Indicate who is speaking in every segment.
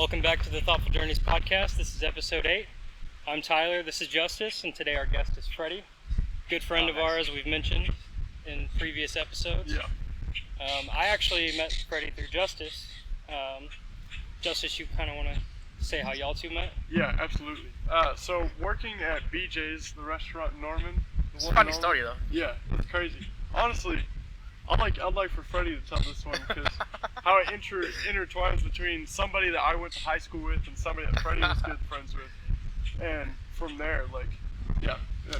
Speaker 1: Welcome back to the Thoughtful Journeys podcast. This is episode 8. I'm Tyler, this is Justice, and today our guest is Freddy. Good friend of ours we've mentioned in previous episodes.
Speaker 2: Yeah.
Speaker 1: I actually met Freddy through Justice. Justice, you kind of want to say how y'all two met?
Speaker 2: Yeah, absolutely. So working at BJ's, the restaurant in Norman.
Speaker 3: It's a funny story though.
Speaker 2: Yeah, it's crazy. Honestly, I'd like for Freddy to tell this one because how it intertwines between somebody that I went to high school with and somebody that Freddy was good friends with, and from there, yeah,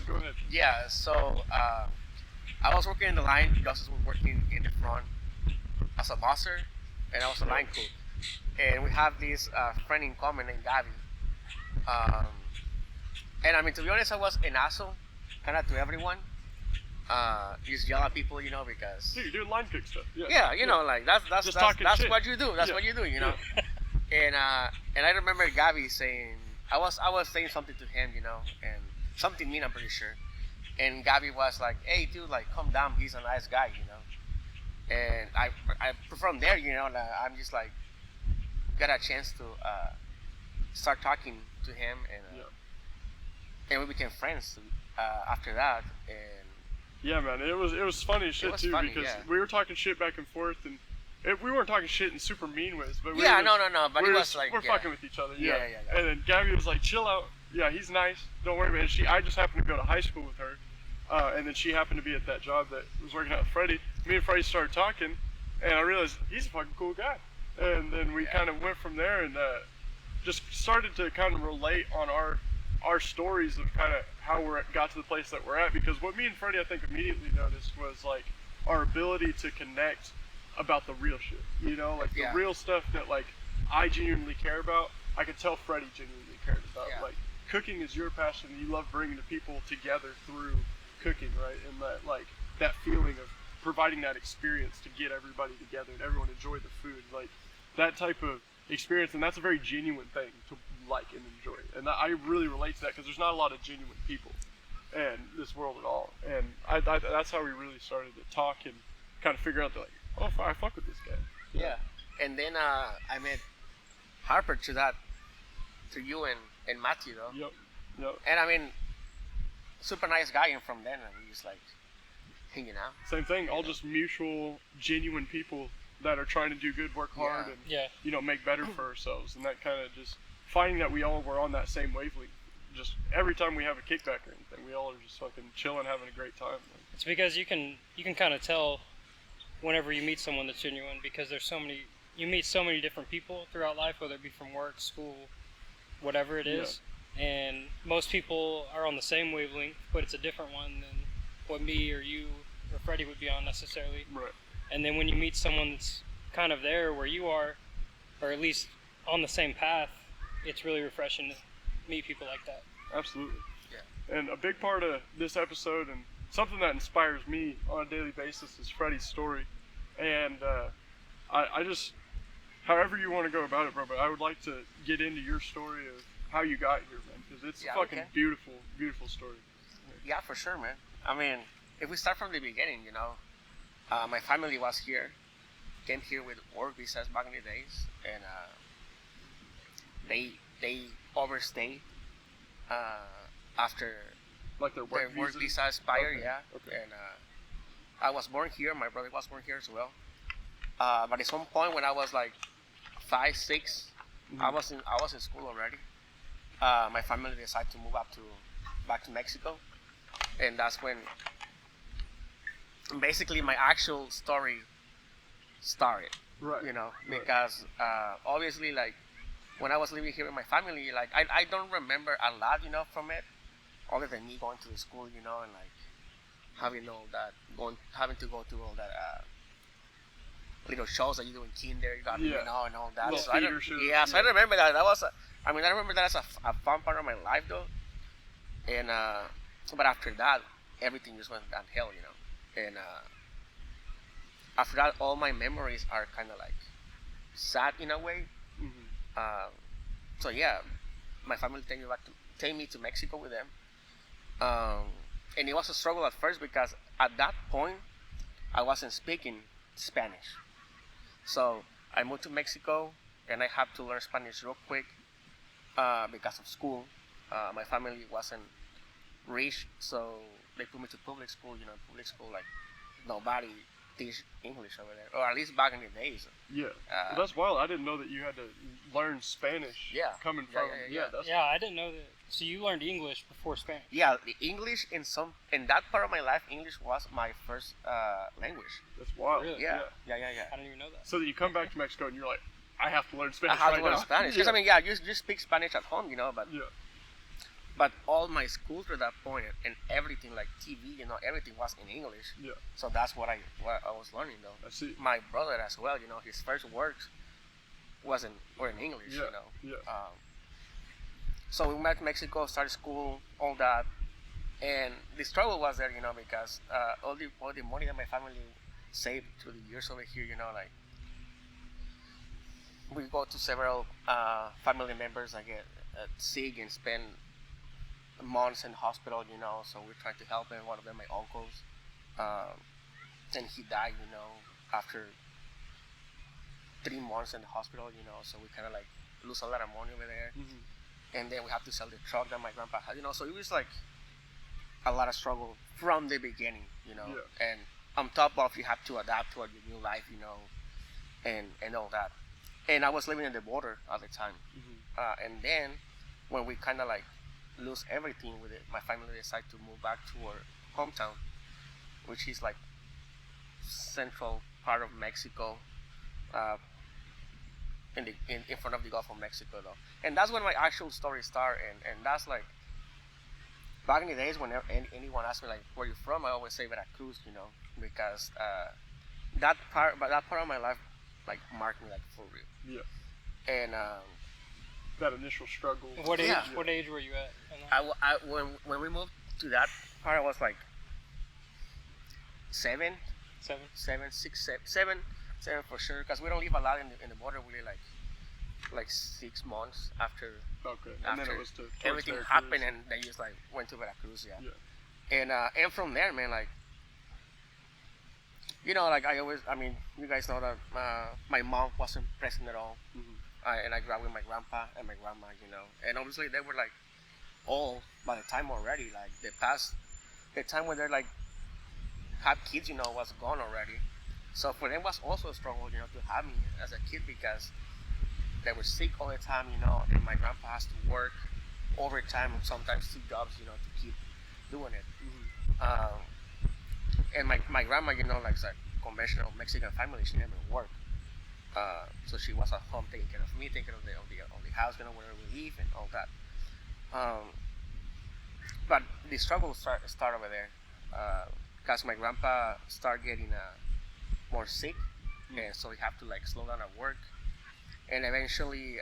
Speaker 2: go ahead.
Speaker 3: Yeah, so I was working in the line. Justice was working in the front as a bosser, and I was a line cook. And we have this friend in common named Gabby. And I mean, to be honest, I was an asshole, kind of to everyone. Just yell at people, you know, because
Speaker 2: Dude, you're doing line cook stuff.
Speaker 3: yeah, you know, like that's
Speaker 2: shit.
Speaker 3: what you do. That's what you do, you know. And I remember Gabby saying, I was saying something to him, you know, and something mean, I'm pretty sure. And Gabby was like, "Hey, dude, like, calm down. He's a nice guy, you know." And I from there, you know, like, I'm just like got a chance to start talking to him, and we became friends after that. And
Speaker 2: yeah, man, it was funny shit too
Speaker 3: funny,
Speaker 2: because
Speaker 3: yeah.
Speaker 2: we were talking shit back and forth, and we weren't talking shit in super mean ways, but
Speaker 3: but it was like
Speaker 2: we're fucking with each other,
Speaker 3: yeah.
Speaker 2: And then Gabby was like, "Chill out, yeah, he's nice, don't worry about it." I just happened to go to high school with her, and then she happened to be at that job that was working out with Freddy. Me and Freddy started talking, and I realized he's a fucking cool guy, and then we kind of went from there and just started to kind of relate on our stories of kind of how we got to the place that we're at, because what me and Freddy I think immediately noticed was like our ability to connect about the real shit, you know, like the real stuff that like I genuinely care about. I could tell Freddy genuinely cared about. Like, cooking is your passion, and you love bringing the people together through cooking, right? And that like that feeling of providing that experience to get everybody together and everyone enjoy the food, like that type of experience, and that's a very genuine thing to like and enjoy. And I really relate to that because there's not a lot of genuine people in this world at all. And I that's how we really started to talk and kind of figure out that, like, oh, I fuck with this guy.
Speaker 3: Yeah. And then I met Harper to you and Matthew though.
Speaker 2: Yep.
Speaker 3: And I mean, super nice guy, and from then we just like hanging out.
Speaker 2: Same thing, all just mutual, genuine people that are trying to do good, work hard, and you know, make better for ourselves. And that kind of just finding that we all were on that same wavelength. Just every time we have a kickback or anything, we all are just fucking chilling, having a great time.
Speaker 1: It's because you can kind of tell whenever you meet someone that's genuine, because you meet so many different people throughout life, whether it be from work, school, whatever it is. And most people are on the same wavelength, but it's a different one than what me or you or Freddy would be on necessarily.
Speaker 2: Right. And
Speaker 1: then when you meet someone that's kind of there where you are, or at least on the same path, it's really refreshing to meet people like that.
Speaker 2: Absolutely.
Speaker 3: Yeah.
Speaker 2: And a big part of this episode, and something that inspires me on a daily basis, is Freddy's story. And I just, however you want to go about it, bro, but I would like to get into your story of how you got here, man, because it's a fucking beautiful, beautiful story.
Speaker 3: Yeah, for sure, man. I mean, if we start from the beginning, you know, my family was here, came here with work visas back in the days, and they overstayed after
Speaker 2: like their
Speaker 3: work visa expired.
Speaker 2: Okay.
Speaker 3: Yeah. Okay. And I was born here. My brother was born here as well. But at some point when I was like 5, 6, I was in school already. My family decided to move back to Mexico, and that's when basically my actual story started.
Speaker 2: Right.
Speaker 3: You know, because obviously, like, when I was living here with my family, like, I don't remember a lot, you know, from it, other than me going to the school, you know, and like having to go to all that little shows that you do in kindergarten, you know, and all that. So I remember that. I remember that as a fun part of my life, though. And but after that, everything just went downhill, you know. And after that, all my memories are kind of like sad in a way. So yeah, my family take me to Mexico with them. And it was a struggle at first because at that point I wasn't speaking Spanish. So I moved to Mexico, and I had to learn Spanish real quick because of school. My family wasn't rich, so they put me to public school. Public school, like nobody teach English over there, or at least back in the days.
Speaker 2: Yeah. Well, that's wild. I didn't know that you had to learn Spanish.
Speaker 3: Yeah.
Speaker 2: Coming
Speaker 3: Yeah,
Speaker 2: from.
Speaker 3: yeah.
Speaker 2: That's
Speaker 1: Yeah, I didn't know that. So you learned English before Spanish?
Speaker 3: Yeah, the English in that part of my life, English was my first language.
Speaker 2: That's wild.
Speaker 1: Really?
Speaker 3: Yeah.
Speaker 1: I didn't even know that.
Speaker 2: So that you come back to Mexico and you're like, I have to learn
Speaker 3: I
Speaker 2: Spanish
Speaker 3: had
Speaker 2: right
Speaker 3: to learn
Speaker 2: now.
Speaker 3: Spanish. Because I mean, yeah, you speak Spanish at home, but
Speaker 2: Yeah.
Speaker 3: but all my school to that point and everything like TV, everything was in English.
Speaker 2: Yeah.
Speaker 3: So that's what I was learning though.
Speaker 2: I see.
Speaker 3: My brother as well, his first works were in English,
Speaker 2: Yeah. Yeah.
Speaker 3: So we met Mexico, started school, all that, and the struggle was there, because all the money that my family saved through the years over here, like we go to several family members that get sick and spend months in hospital, so we tried to help him. One of them, my uncles, and he died, after 3 months in the hospital, so we kind of like lose a lot of money over there.
Speaker 2: Mm-hmm.
Speaker 3: And then we have to sell the truck that my grandpa had, so it was like a lot of struggle from the beginning,
Speaker 2: Yeah.
Speaker 3: and on top of you have to adapt to your new life, and all that. And I was living in the border at the time,
Speaker 2: Mm-hmm.
Speaker 3: and then when we kind of like lose everything with it, my family decided to move back to our hometown, which is like central part of Mexico, in front of the Gulf of Mexico though. And that's when my actual story started, and that's like back in the days when anyone asked me like where you from, I always say Veracruz, because that part of my life like marked me like for real.
Speaker 2: Yeah.
Speaker 3: And
Speaker 2: That initial struggle.
Speaker 1: What age?
Speaker 3: Yeah.
Speaker 1: What age were you at? in that?
Speaker 3: when we moved to that part, I was like 7, 7 for sure, because we don't live a lot in the border. We live like 6 months after
Speaker 2: Okay. And then
Speaker 3: after
Speaker 2: it was towards
Speaker 3: everything
Speaker 2: Veracruz.
Speaker 3: happened, and they just like went to Veracruz.
Speaker 2: Yeah.
Speaker 3: And from there, man, like like you guys know that my mom wasn't present at all.
Speaker 2: Mm-hmm.
Speaker 3: And I grew up with my grandpa and my grandma, and obviously they were like old by the time already. Like the time when they're like have kids, was gone already. So for them was also a struggle, to have me as a kid, because they were sick all the time, and my grandpa has to work overtime, sometimes 2 jobs, to keep doing it.
Speaker 2: Mm-hmm.
Speaker 3: And my grandma, like a conventional Mexican family, she never worked. So she was at home taking care of me, taking care of the house, wherever we live and all that. But the struggle start over there, because my grandpa started getting more sick, and so he had to like slow down at work, and eventually,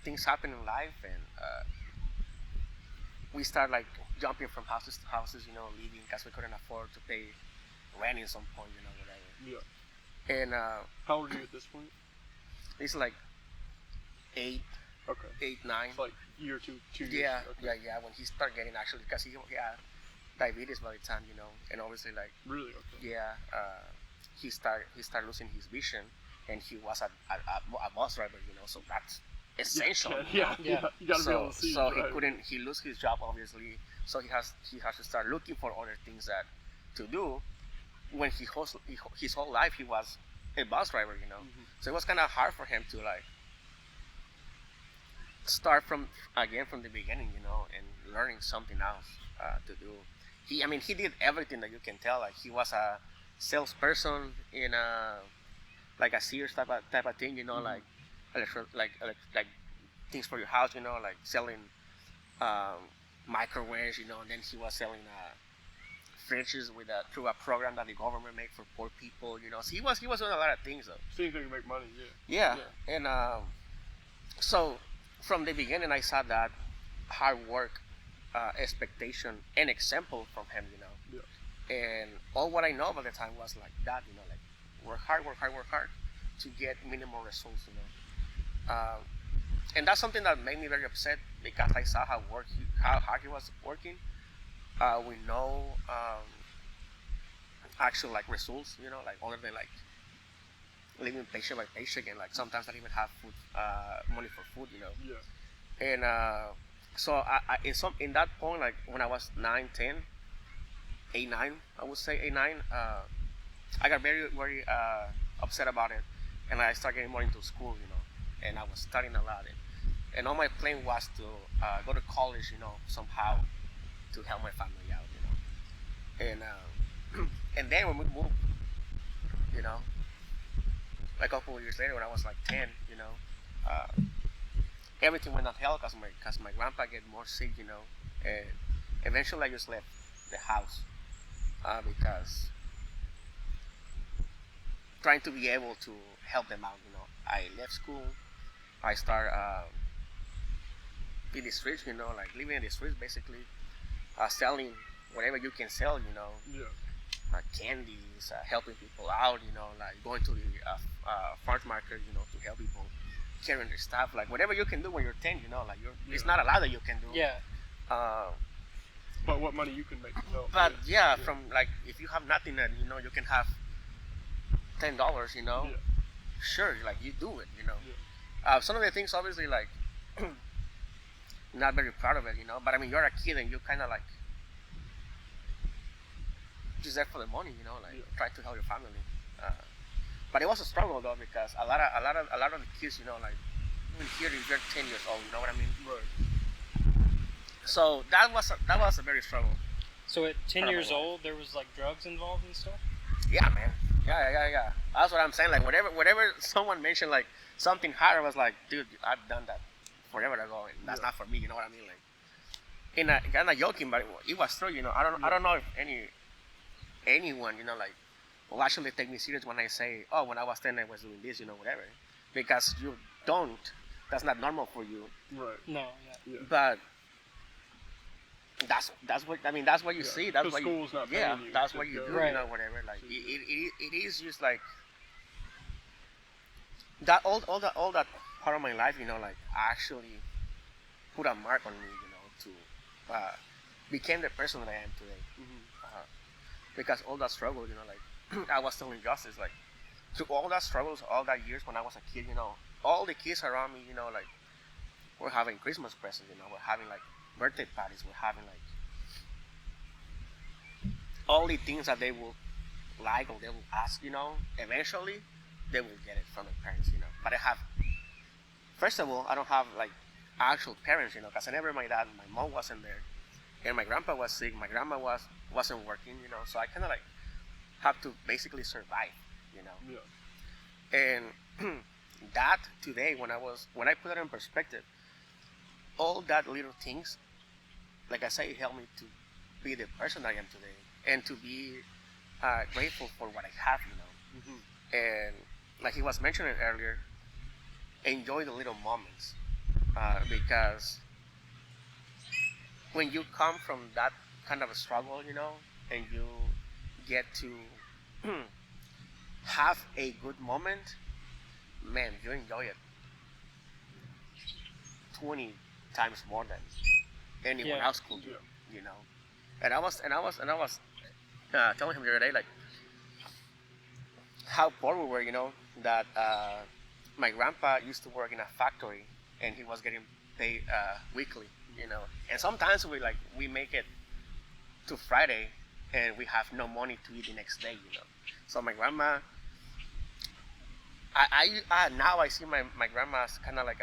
Speaker 3: things happen in life, and we start like jumping from houses to houses, leaving because we couldn't afford to pay rent at some point, whatever.
Speaker 2: Yeah.
Speaker 3: And
Speaker 2: How old are you at this point?
Speaker 3: it's like 8,
Speaker 2: Okay.
Speaker 3: 8, 9.
Speaker 2: It's like year 2 years.
Speaker 3: Yeah,
Speaker 2: Okay.
Speaker 3: yeah. When he started getting actually, because he had diabetes by the time, and obviously like
Speaker 2: Really? Okay.
Speaker 3: yeah, he started losing his vision, and he was a bus driver, so that's essential.
Speaker 2: Yeah.
Speaker 1: Yeah.
Speaker 2: You gotta be able to see.
Speaker 3: So
Speaker 2: right.
Speaker 3: he lose his job obviously, so he has to start looking for other things that to do. When his whole life he was a bus driver,
Speaker 2: Mm-hmm.
Speaker 3: so it was kind of hard for him to like start from the beginning, and learning something else to do. He did everything that you can tell. Like he was a salesperson in like a Sears type of thing,
Speaker 2: Mm-hmm.
Speaker 3: like like things for your house, like selling microwaves, and then he was selling fridges through a program that the government made for poor people, So he was doing a lot of things though.
Speaker 2: Same thing to make money. Yeah.
Speaker 3: Yeah. And so from the beginning, I saw that hard work, expectation, and example from him,
Speaker 2: Yeah.
Speaker 3: And all what I know about the time was like that, like work hard to get minimal results, And that's something that made me very upset, because I saw how hard he was working. We know actual like results, like other than like living paycheck by paycheck, and like sometimes I didn't even have food, money for food,
Speaker 2: Yeah.
Speaker 3: And so in that point, like when I was 9, 10, 8, 9, I would say 8, 9, I got very, very upset about it, and I started getting more into school, and I was studying a lot, and all my plan was to go to college, somehow to help my family out, and and then when we moved, you know, a couple of years later when I was like 10, uh, everything went downhill because my grandpa get more sick, and eventually I just left the house because trying to be able to help them out, I left school, I start in the streets, like living in the streets basically, selling whatever you can sell,
Speaker 2: Yeah.
Speaker 3: candies, helping people out, like going to the farm market, to help people carrying their stuff, like whatever you can do when you're 10, like it's
Speaker 2: Yeah.
Speaker 3: not a lot that you can do.
Speaker 1: Yeah.
Speaker 3: Uh,
Speaker 2: But what money you can make to help.
Speaker 3: but yeah, from like if you have nothing and you can have $10,
Speaker 2: Yeah.
Speaker 3: sure, like you do it,
Speaker 2: Yeah.
Speaker 3: Some of the things obviously like not very proud of it, but I mean you're a kid and you kind of like just there for the money, like
Speaker 2: Yeah.
Speaker 3: try to help your family. Uh, but it was a struggle though because a lot of the kids, like even here if you're 10 years old, you know what I mean.
Speaker 2: Right.
Speaker 3: So that was a very struggle.
Speaker 1: So at 10
Speaker 3: Part of
Speaker 1: years
Speaker 3: my life.
Speaker 1: old, there was like drugs involved and stuff.
Speaker 3: Yeah, man. Yeah. That's what I'm saying. Like whatever someone mentioned, like something hard, I was like, dude, I've done that forever ago, and that's
Speaker 2: Yeah.
Speaker 3: not for me. You know what I mean? Like, in a kind of joking, but it was true. I don't know if anyone, like, will actually take me serious when I say, oh, when I was 10, I was doing this, whatever, because you don't. That's not normal for you.
Speaker 2: Right.
Speaker 1: No, yeah.
Speaker 2: Yeah.
Speaker 3: But that's what I mean. That's what you
Speaker 2: Yeah,
Speaker 3: see. That's
Speaker 2: 'cause
Speaker 3: what
Speaker 2: school's not
Speaker 3: yeah.
Speaker 2: paying you
Speaker 3: That's
Speaker 2: to
Speaker 3: what you
Speaker 2: go.
Speaker 3: do.
Speaker 1: Right.
Speaker 3: Whatever. Like
Speaker 2: So
Speaker 3: it is just like that. All that part of my life, like actually put a mark on me. To became the person that I am today.
Speaker 2: Mhm.
Speaker 3: Because all that struggle, like I was telling Justice, like through all that struggles, all that years when I was a kid, all the kids around me, like we're having Christmas presents, we're having like birthday parties, we're having like all the things that they will like or they will ask, eventually they will get it from their parents, But I have, first of all, I don't have like actual parents, because I never my dad, my mom wasn't there, and my grandpa was sick, my grandma wasn't working, so I kind of like have to basically survive,
Speaker 2: Yeah.
Speaker 3: and that today when I put it in perspective, all that little things, like I say, helped me to be the person I am today and to be grateful for what I have,
Speaker 2: Mhm.
Speaker 3: and like he was mentioning earlier, enjoy the little moments, because when you come from that kind of a struggle, and you get to have a good moment, man, you enjoy it 20 times more than anyone
Speaker 1: Yeah.
Speaker 3: else could do,
Speaker 2: Yeah.
Speaker 3: And I was telling him the other day, like how poor we were, that my grandpa used to work in a factory and he was getting paid weekly, and sometimes we make it to Friday and we have no money to eat the next day, So my grandma, now I see my grandma as kind of like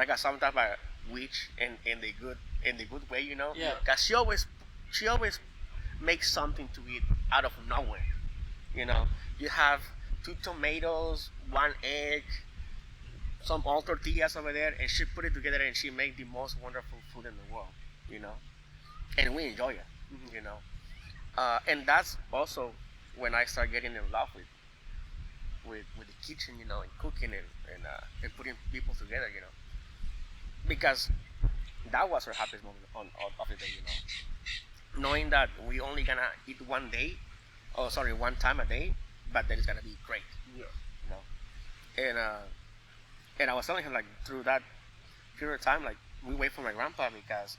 Speaker 3: a some type of witch in the good way,
Speaker 1: Yeah.
Speaker 3: Cause she always makes something to eat out of nowhere, You have 2 tomatoes, 1 egg, some all tortillas over there, and she put it together and she made the most wonderful food in the world, And we enjoy it, And that's also when I start getting in love with the kitchen, and cooking and putting people together, Because that was our happiest moment of the day, Knowing that we only gonna eat one time a day, but that it's gonna be great,
Speaker 2: Yeah.
Speaker 3: you know. And I was telling him like through that period of time, like we wait for my grandpa because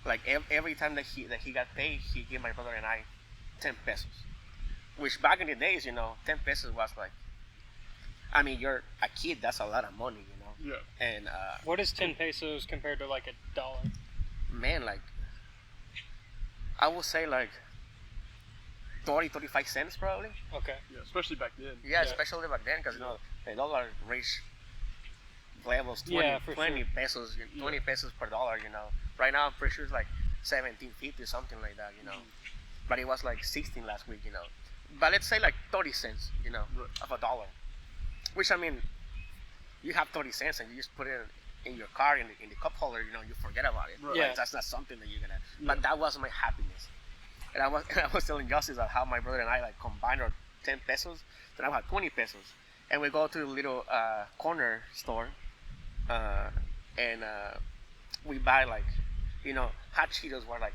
Speaker 3: like every time that he got paid, he gave my brother and I 10 pesos. which back in the days, 10 pesos was like, I mean, you're a kid, that's a lot of money,
Speaker 2: Yeah.
Speaker 3: And
Speaker 1: What is 10 pesos compared to like $1?
Speaker 3: man, like, I would say like 35 cents probably.
Speaker 1: Okay.
Speaker 2: Yeah, especially back then.
Speaker 3: Yeah,
Speaker 1: Yeah.
Speaker 3: especially back then, because the dollar reached levels 20,
Speaker 1: Yeah, for
Speaker 3: 20
Speaker 1: sure.
Speaker 3: pesos, 20 pesos per dollar. Right now I'm pretty sure it's like 17.50 something like that. But it was like 16 last week. But let's say like 30 cents.
Speaker 2: Right.
Speaker 3: Of a dollar, which I mean, you have 30 cents and you just put it in your car in the cup holder. You forget about it.
Speaker 2: Right.
Speaker 1: Yeah.
Speaker 3: That's not something that you're gonna.
Speaker 2: Yeah.
Speaker 3: But that was my happiness. And I was telling Justice that how my brother and I like combined our 10 pesos, then I had 20 pesos, and we go to a little corner store, and we buy like, hot Cheetos were like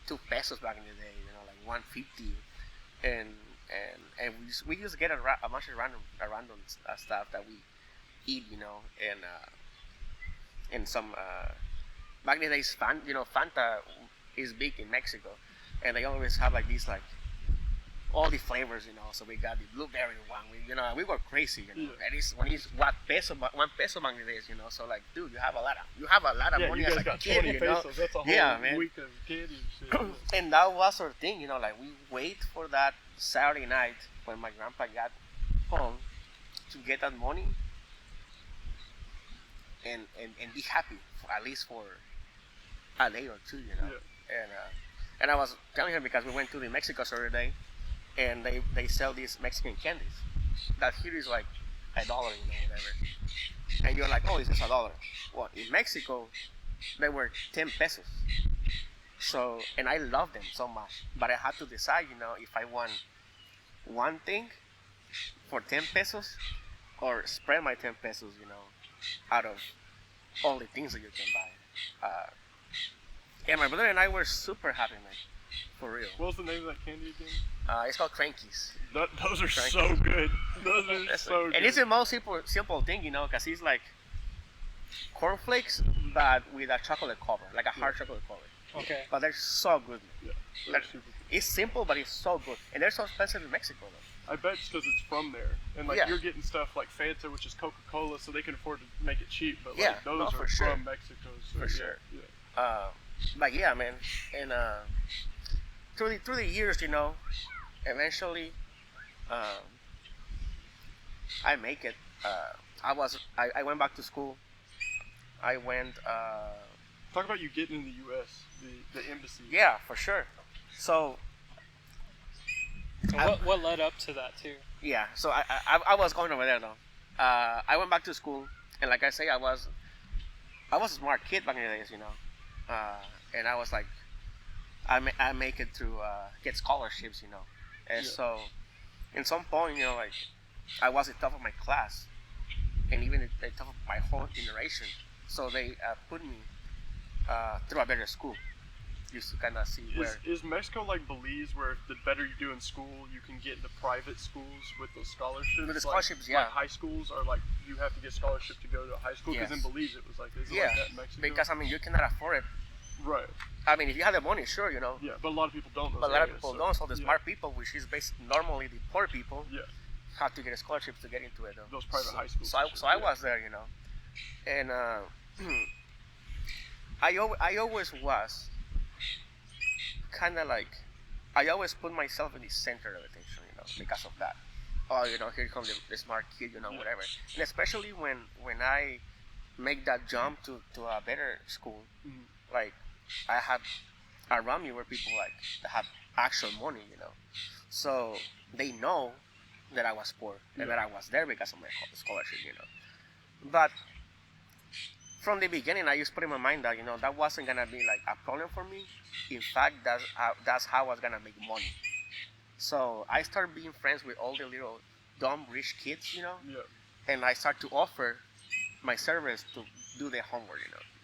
Speaker 3: 2 pesos back in the day, like 150, and we just get a bunch of random stuff that we eat, and some back in the days, Fanta is big in Mexico. And they always have like these like all the flavors, so we got the blueberry one. We were crazy,
Speaker 2: Yeah.
Speaker 3: And it's when it's 1 peso Bangladesh, so like, dude, you have a lot of
Speaker 2: Yeah,
Speaker 3: money
Speaker 2: you
Speaker 3: as
Speaker 2: guys
Speaker 3: a
Speaker 2: got
Speaker 3: kid,
Speaker 2: 20 pesos. That's a whole
Speaker 3: Yeah, man.
Speaker 2: week of candy and shit.
Speaker 3: And that was our thing, like we wait for that Saturday night when my grandpa got home to get that money and be happy for, at least for a day or two,
Speaker 2: Yeah.
Speaker 3: And I was telling him because we went to the Mexico store today, and they sell these Mexican candies. That here is like $1, whatever. And you're like, oh, it's just $1. Well, in Mexico, they were 10 pesos. So, and I love them so much, but I had to decide, if I want one thing for 10 pesos, or spread my 10 pesos, out of all the things that you can buy. And my brother and I were super happy, man. For real.
Speaker 2: What was the name of that candy again?
Speaker 3: It's called Crankies.
Speaker 2: Those are
Speaker 3: Crankies.
Speaker 2: so good. Those are so good.
Speaker 3: And it's the most simple thing, because it's like cornflakes, but with a chocolate cover, like a hard chocolate cover.
Speaker 1: Okay.
Speaker 3: But they're so good.
Speaker 2: Yeah,
Speaker 3: Like,
Speaker 2: they're super good.
Speaker 3: it's simple, but it's so good. And they're so expensive in Mexico, though.
Speaker 2: I bet it's because it's from there. And like
Speaker 3: Yeah.
Speaker 2: you're getting stuff like Fanta, which is Coca-Cola, so they can afford to make it cheap. But like
Speaker 3: Yeah,
Speaker 2: those
Speaker 3: no,
Speaker 2: are
Speaker 3: for sure.
Speaker 2: from Mexico. So
Speaker 3: For
Speaker 2: yeah,
Speaker 3: sure.
Speaker 2: Yeah.
Speaker 3: But yeah, man. And through the years, eventually, I make it. I went back to school. I went.
Speaker 2: Talk about you getting in the U.S., the embassy.
Speaker 3: Yeah, for sure. So
Speaker 1: And what led up to that too?
Speaker 3: yeah, so I was going over there though. I went back to school, and like I say, I was a smart kid back in the days, and I was like, I make it through get scholarships, and
Speaker 2: Yeah.
Speaker 3: so in some point, like I was the top of my class, and even the top of my whole generation. So they put me through a better school, just to kind of see where.
Speaker 2: Is Mexico like Belize, where the better you do in school, you can get into private schools with those scholarships?
Speaker 3: With the scholarships, yeah.
Speaker 2: Like high schools are like you have to get scholarship to go to a high school. Because
Speaker 3: Yes.
Speaker 2: in Belize it was like, is it
Speaker 3: Yeah,
Speaker 2: like that in Mexico?
Speaker 3: because I mean you cannot afford it.
Speaker 2: right.
Speaker 3: I mean, if you have the money, sure,
Speaker 2: Yeah, but a lot of people don't.
Speaker 3: But a lot of people don't. So the
Speaker 2: yeah.
Speaker 3: smart people, which is normally the poor people,
Speaker 2: Yeah,
Speaker 3: have to get a scholarship to get into it. Though.
Speaker 2: those private high schools.
Speaker 3: So I,
Speaker 2: and shit,
Speaker 3: so I
Speaker 2: yeah.
Speaker 3: was there, and I always was kind of like, I always put myself in the center of attention, because of that. Oh, here comes the smart kid,
Speaker 2: Yeah.
Speaker 3: whatever. And especially when I make that jump to a better school,
Speaker 2: Mhm.
Speaker 3: like I had around me were people like that have actual money, so they know that I was poor and
Speaker 2: Yeah.
Speaker 3: that I was there because of my scholarship, But from the beginning, I just put in my mind that that wasn't gonna be like a problem for me. In fact, that's how I was gonna make money. So I started being friends with all the little dumb rich kids,
Speaker 2: Yeah.
Speaker 3: and I start to offer my service to do their homework,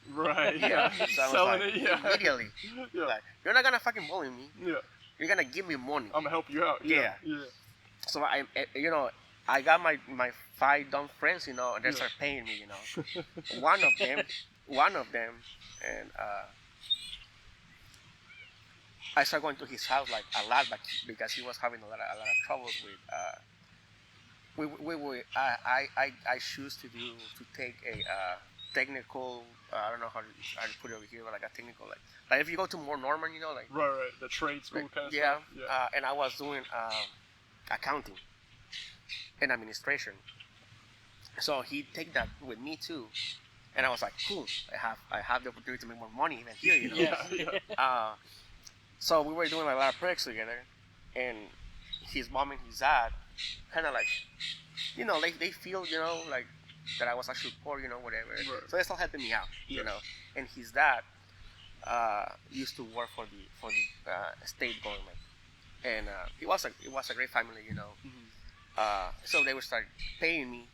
Speaker 2: Right.
Speaker 3: Yeah,
Speaker 2: Yeah.
Speaker 3: so I was
Speaker 2: Selling
Speaker 3: like,
Speaker 2: it. Yeah.
Speaker 3: immediately.
Speaker 2: Yeah.
Speaker 3: Like, you're not gonna fucking bully me.
Speaker 2: Yeah.
Speaker 3: You're gonna give me money.
Speaker 2: I'm gonna help you out. Yeah. Yeah.
Speaker 3: So I got my 5 dumb friends, and they
Speaker 2: Yeah.
Speaker 3: start paying me, one of them, and I started going to his house like a lot, because he was having a lot of troubles with. I choose to take a technical. I don't know how to put it over here, but like a technical, like if you go to more Norman, like
Speaker 2: Right. The trade school kind of
Speaker 3: yeah,
Speaker 2: stuff. Yeah.
Speaker 3: and I was doing accounting and administration, so he take that with me too, and I was like, cool, I have the opportunity to make more money even here,
Speaker 1: Yeah.
Speaker 3: So we were doing a lot of projects together, and his mom and his dad kind of like, they feel, like that I was actually poor, whatever.
Speaker 2: Right.
Speaker 3: So they still helping me out,
Speaker 2: Yeah.
Speaker 3: And his dad used to work for the state government, and it was a great family,
Speaker 2: Mhm.
Speaker 3: So they would start paying me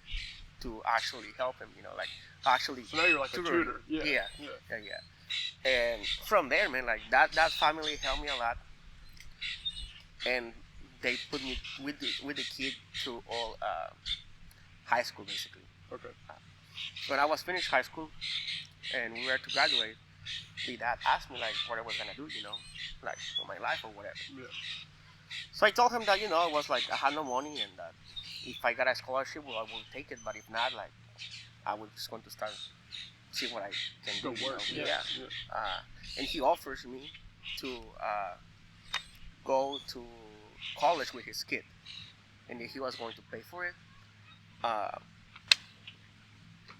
Speaker 3: to actually help him, like actually.
Speaker 2: So now you're like a
Speaker 3: tutor.
Speaker 2: tutor. Yeah.
Speaker 3: Yeah. And from there, man, like that family helped me a lot, and they put me with the kid through all high school basically.
Speaker 2: Okay.
Speaker 3: When I was finished high school and we were to graduate, the dad asked me like what I was gonna do, like for my life or whatever.
Speaker 2: Yeah.
Speaker 3: So I told him that it was like I had no money, and that if I got a scholarship, well, I will take it. But if not, like I was just going to start see what I can
Speaker 2: Go
Speaker 3: do.
Speaker 2: work.
Speaker 3: Yeah. And he offers me to go to college with his kid, and he was going to pay for it.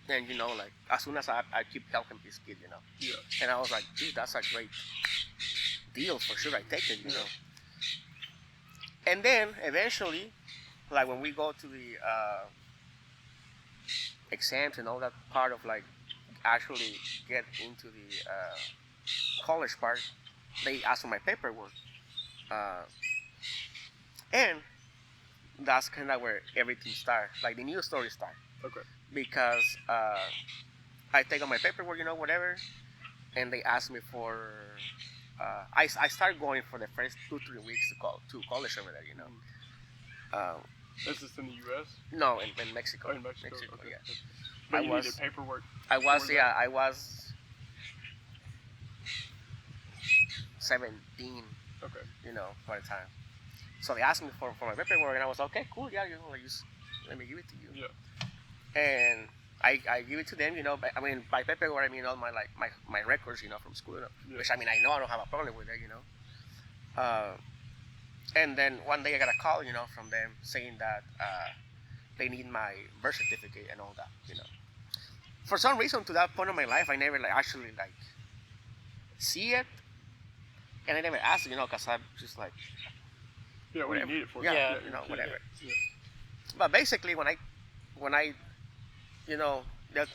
Speaker 3: And like as soon as I keep helping his kid,
Speaker 2: Yeah.
Speaker 3: and I was like, dude, that's a great deal for sure. I take it, And then eventually, like when we go to the exams and all that part of like actually get into the college part, they ask for my paperwork, and that's kind of where everything starts. Like the new story starts.
Speaker 2: Okay.
Speaker 3: Because I take out my paperwork, whatever, and they ask me for. I started going for the first 2-3 weeks to college over there,
Speaker 2: Is this in the U.S.?
Speaker 3: No, in Mexico.
Speaker 2: Oh, in Mexico. Okay.
Speaker 3: Yeah.
Speaker 2: But
Speaker 3: I
Speaker 2: you
Speaker 3: was-
Speaker 2: needed paperwork.
Speaker 3: I was,
Speaker 2: for
Speaker 3: yeah,
Speaker 2: that?
Speaker 3: I was 17,
Speaker 2: Okay.
Speaker 3: by the time. So they asked me for my paperwork, and I was okay, cool, yeah, like just let me give it to you.
Speaker 2: Yeah.
Speaker 3: And I give it to them, I mean, by paperwork, I mean all my my records, from school,
Speaker 2: Yeah.
Speaker 3: which I mean, I know I don't have a problem with it, and then one day I got a call, from them saying that they need my birth certificate and all that, For some reason, to that point of my life, I never actually see it, and I never asked, because I'm just like,
Speaker 2: Yeah. What do you need it for?
Speaker 3: Yeah,
Speaker 1: Yeah.
Speaker 3: whatever.
Speaker 2: Yeah.
Speaker 3: But basically, when I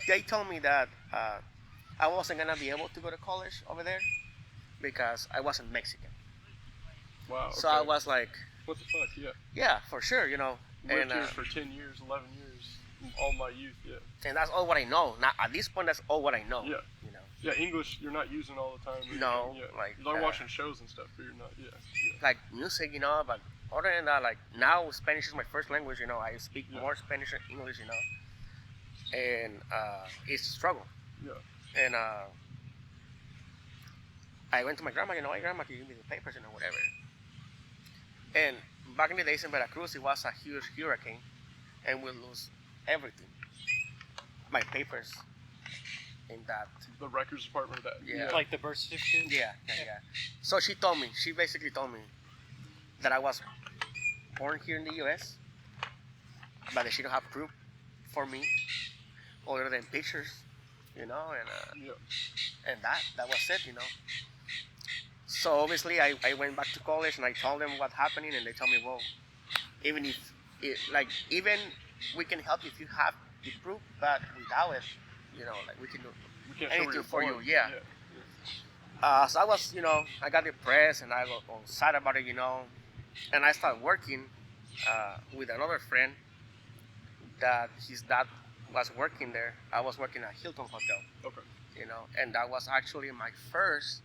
Speaker 3: they told me that I wasn't gonna be able to go to college over there because I wasn't Mexican.
Speaker 2: Wow.
Speaker 3: So I
Speaker 2: okay.
Speaker 3: was like,
Speaker 2: What the fuck? Yeah.
Speaker 3: yeah, for sure,
Speaker 2: Lived
Speaker 3: and
Speaker 2: here for 10 years, 11 years, all my youth. Yeah.
Speaker 3: and that's all what I know. Now at this point, that's all what I know.
Speaker 2: Yeah. Yeah. English, you're not using all the time.
Speaker 3: No,
Speaker 2: Yeah.
Speaker 3: like,
Speaker 2: you're watching shows and stuff, but you're not. Yeah.
Speaker 3: like music, but other than that, like now Spanish is my first language. I speak
Speaker 2: Yeah.
Speaker 3: more Spanish than English. And it's a struggle.
Speaker 2: Yeah.
Speaker 3: And I went to my grandma, hey grandma, can you give me the papers, whatever. And back in the days in Veracruz, it was a huge hurricane, and we lose everything. My papers in that.
Speaker 2: The records department of that.
Speaker 3: Yeah.
Speaker 1: Like the birth certificate.
Speaker 3: Yeah. So she basically told me that I was born here in the U.S., but that she don't have proof for me other than pictures, and
Speaker 2: Yeah.
Speaker 3: and that was it. So obviously I went back to college and I told them what's happening, and they told me, well, even even we can help if you have the proof, but without it, we can do
Speaker 2: We can't show where
Speaker 3: anything
Speaker 2: you're
Speaker 3: for you.
Speaker 2: born.
Speaker 3: Yeah. So I was, I got depressed and I got all sad about it, and I started working with another friend that his dad was working there. I was working at Hilton Hotel,
Speaker 2: Okay.
Speaker 3: and that was actually my first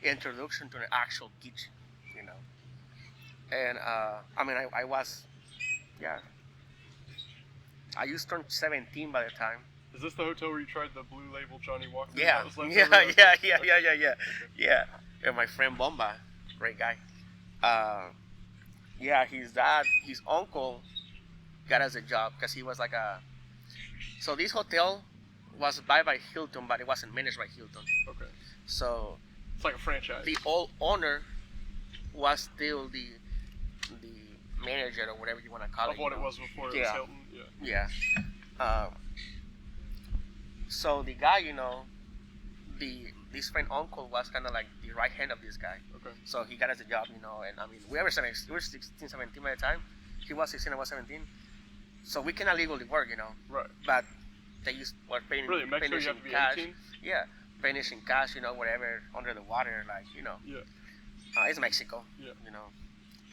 Speaker 3: introduction to an actual kitchen, and I mean, I was, yeah, I just turned 17 by the time.
Speaker 2: Is this the hotel where you tried the blue label Johnny Walker?
Speaker 3: Yeah,
Speaker 2: That was like
Speaker 3: yeah,
Speaker 2: the-
Speaker 3: yeah. And my friend Bomba, great guy. Uh, yeah, his uncle got us a job because he was like a. So this hotel was by Hilton, but it wasn't managed by Hilton.
Speaker 2: Okay.
Speaker 3: So
Speaker 2: It's like a franchise.
Speaker 3: the old owner was still the manager or whatever you want to call it.
Speaker 2: Of what it was before it was
Speaker 3: Yeah.
Speaker 2: Hilton. Yeah.
Speaker 3: Yeah. So the guy, this friend uncle was kind of like the right hand of this guy.
Speaker 2: Okay.
Speaker 3: So he got us a job, and I mean, we were 16, 17 by the time. He was 16, I was 17. So we cannot legally work,
Speaker 2: Right.
Speaker 3: but they were paying,
Speaker 2: Really, in Mexico
Speaker 3: paying
Speaker 2: you
Speaker 3: us
Speaker 2: have to
Speaker 3: in
Speaker 2: be
Speaker 3: cash.
Speaker 2: 18?
Speaker 3: Yeah, paying us in cash, whatever, under the water, like,
Speaker 2: Yeah.
Speaker 3: it's Mexico,
Speaker 2: Yeah.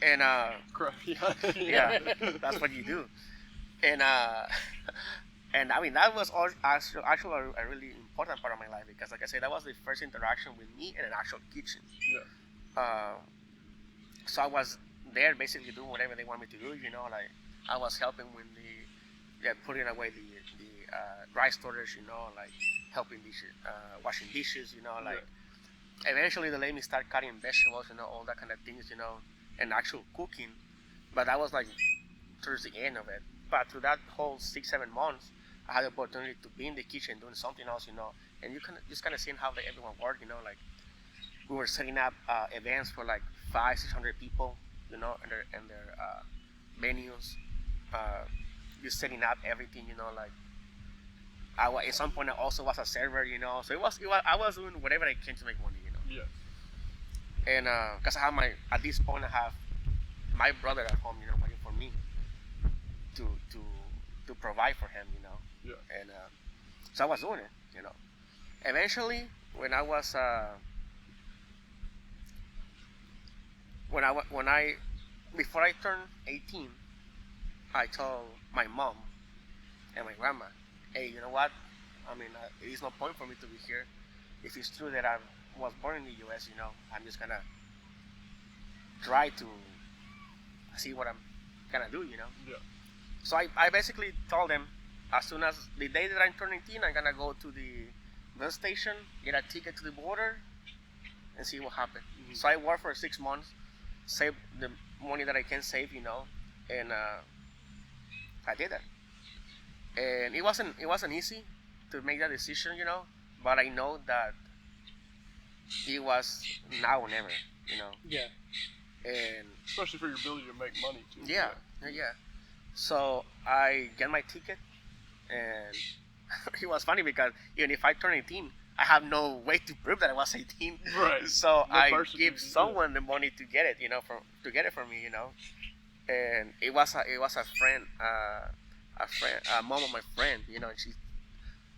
Speaker 3: And,
Speaker 2: Correct. Yeah.
Speaker 3: yeah, that's what you do. And, and I mean, that was actually a really important part of my life because, like I said, that was the first interaction with me in an actual kitchen.
Speaker 2: Yeah.
Speaker 3: So I was there basically doing whatever they want me to do, like I was helping with putting away the dry storage, like helping dishes, washing dishes, like eventually they let me start cutting vegetables, all that kind of things, and actual cooking. But that was like towards the end of it. But through that whole 6-7 months, I had the opportunity to be in the kitchen doing something else, and you can just kind of seeing how everyone worked, like we were setting up events for like 500-600 people, in their venues, just setting up everything, like at some point I also was a server, so it was I was doing whatever I can to make money,
Speaker 2: Yeah.
Speaker 3: and because at this point I have my brother at home, waiting for me to provide for him,
Speaker 2: Yeah.
Speaker 3: and so I was doing it, Eventually, when I was before I turned 18, I told my mom and my grandma, hey, you know what? I mean, it is no point for me to be here. If it's true that I was born in the U.S., I'm just gonna try to see what I'm gonna do,
Speaker 2: Yeah.
Speaker 3: So I basically told them, as soon as the day that I turn 18, I'm gonna go to the bus station, get a ticket to the border, and see what happens.
Speaker 2: Mm-hmm.
Speaker 3: So I worked for 6 months, save the money that I can save, and I did that. And it wasn't easy to make that decision, but I know that it was now or never,
Speaker 1: Yeah.
Speaker 3: And
Speaker 2: Especially for your ability to make money too.
Speaker 3: yeah. So I get my ticket, and it was funny because even if I turn 18, I have no way to prove that I was 18.
Speaker 2: Right.
Speaker 3: So
Speaker 2: No
Speaker 3: I
Speaker 2: birth
Speaker 3: give
Speaker 2: certificate,
Speaker 3: someone the money to get it, to get it from me, And it was a friend, mom of my friend, and she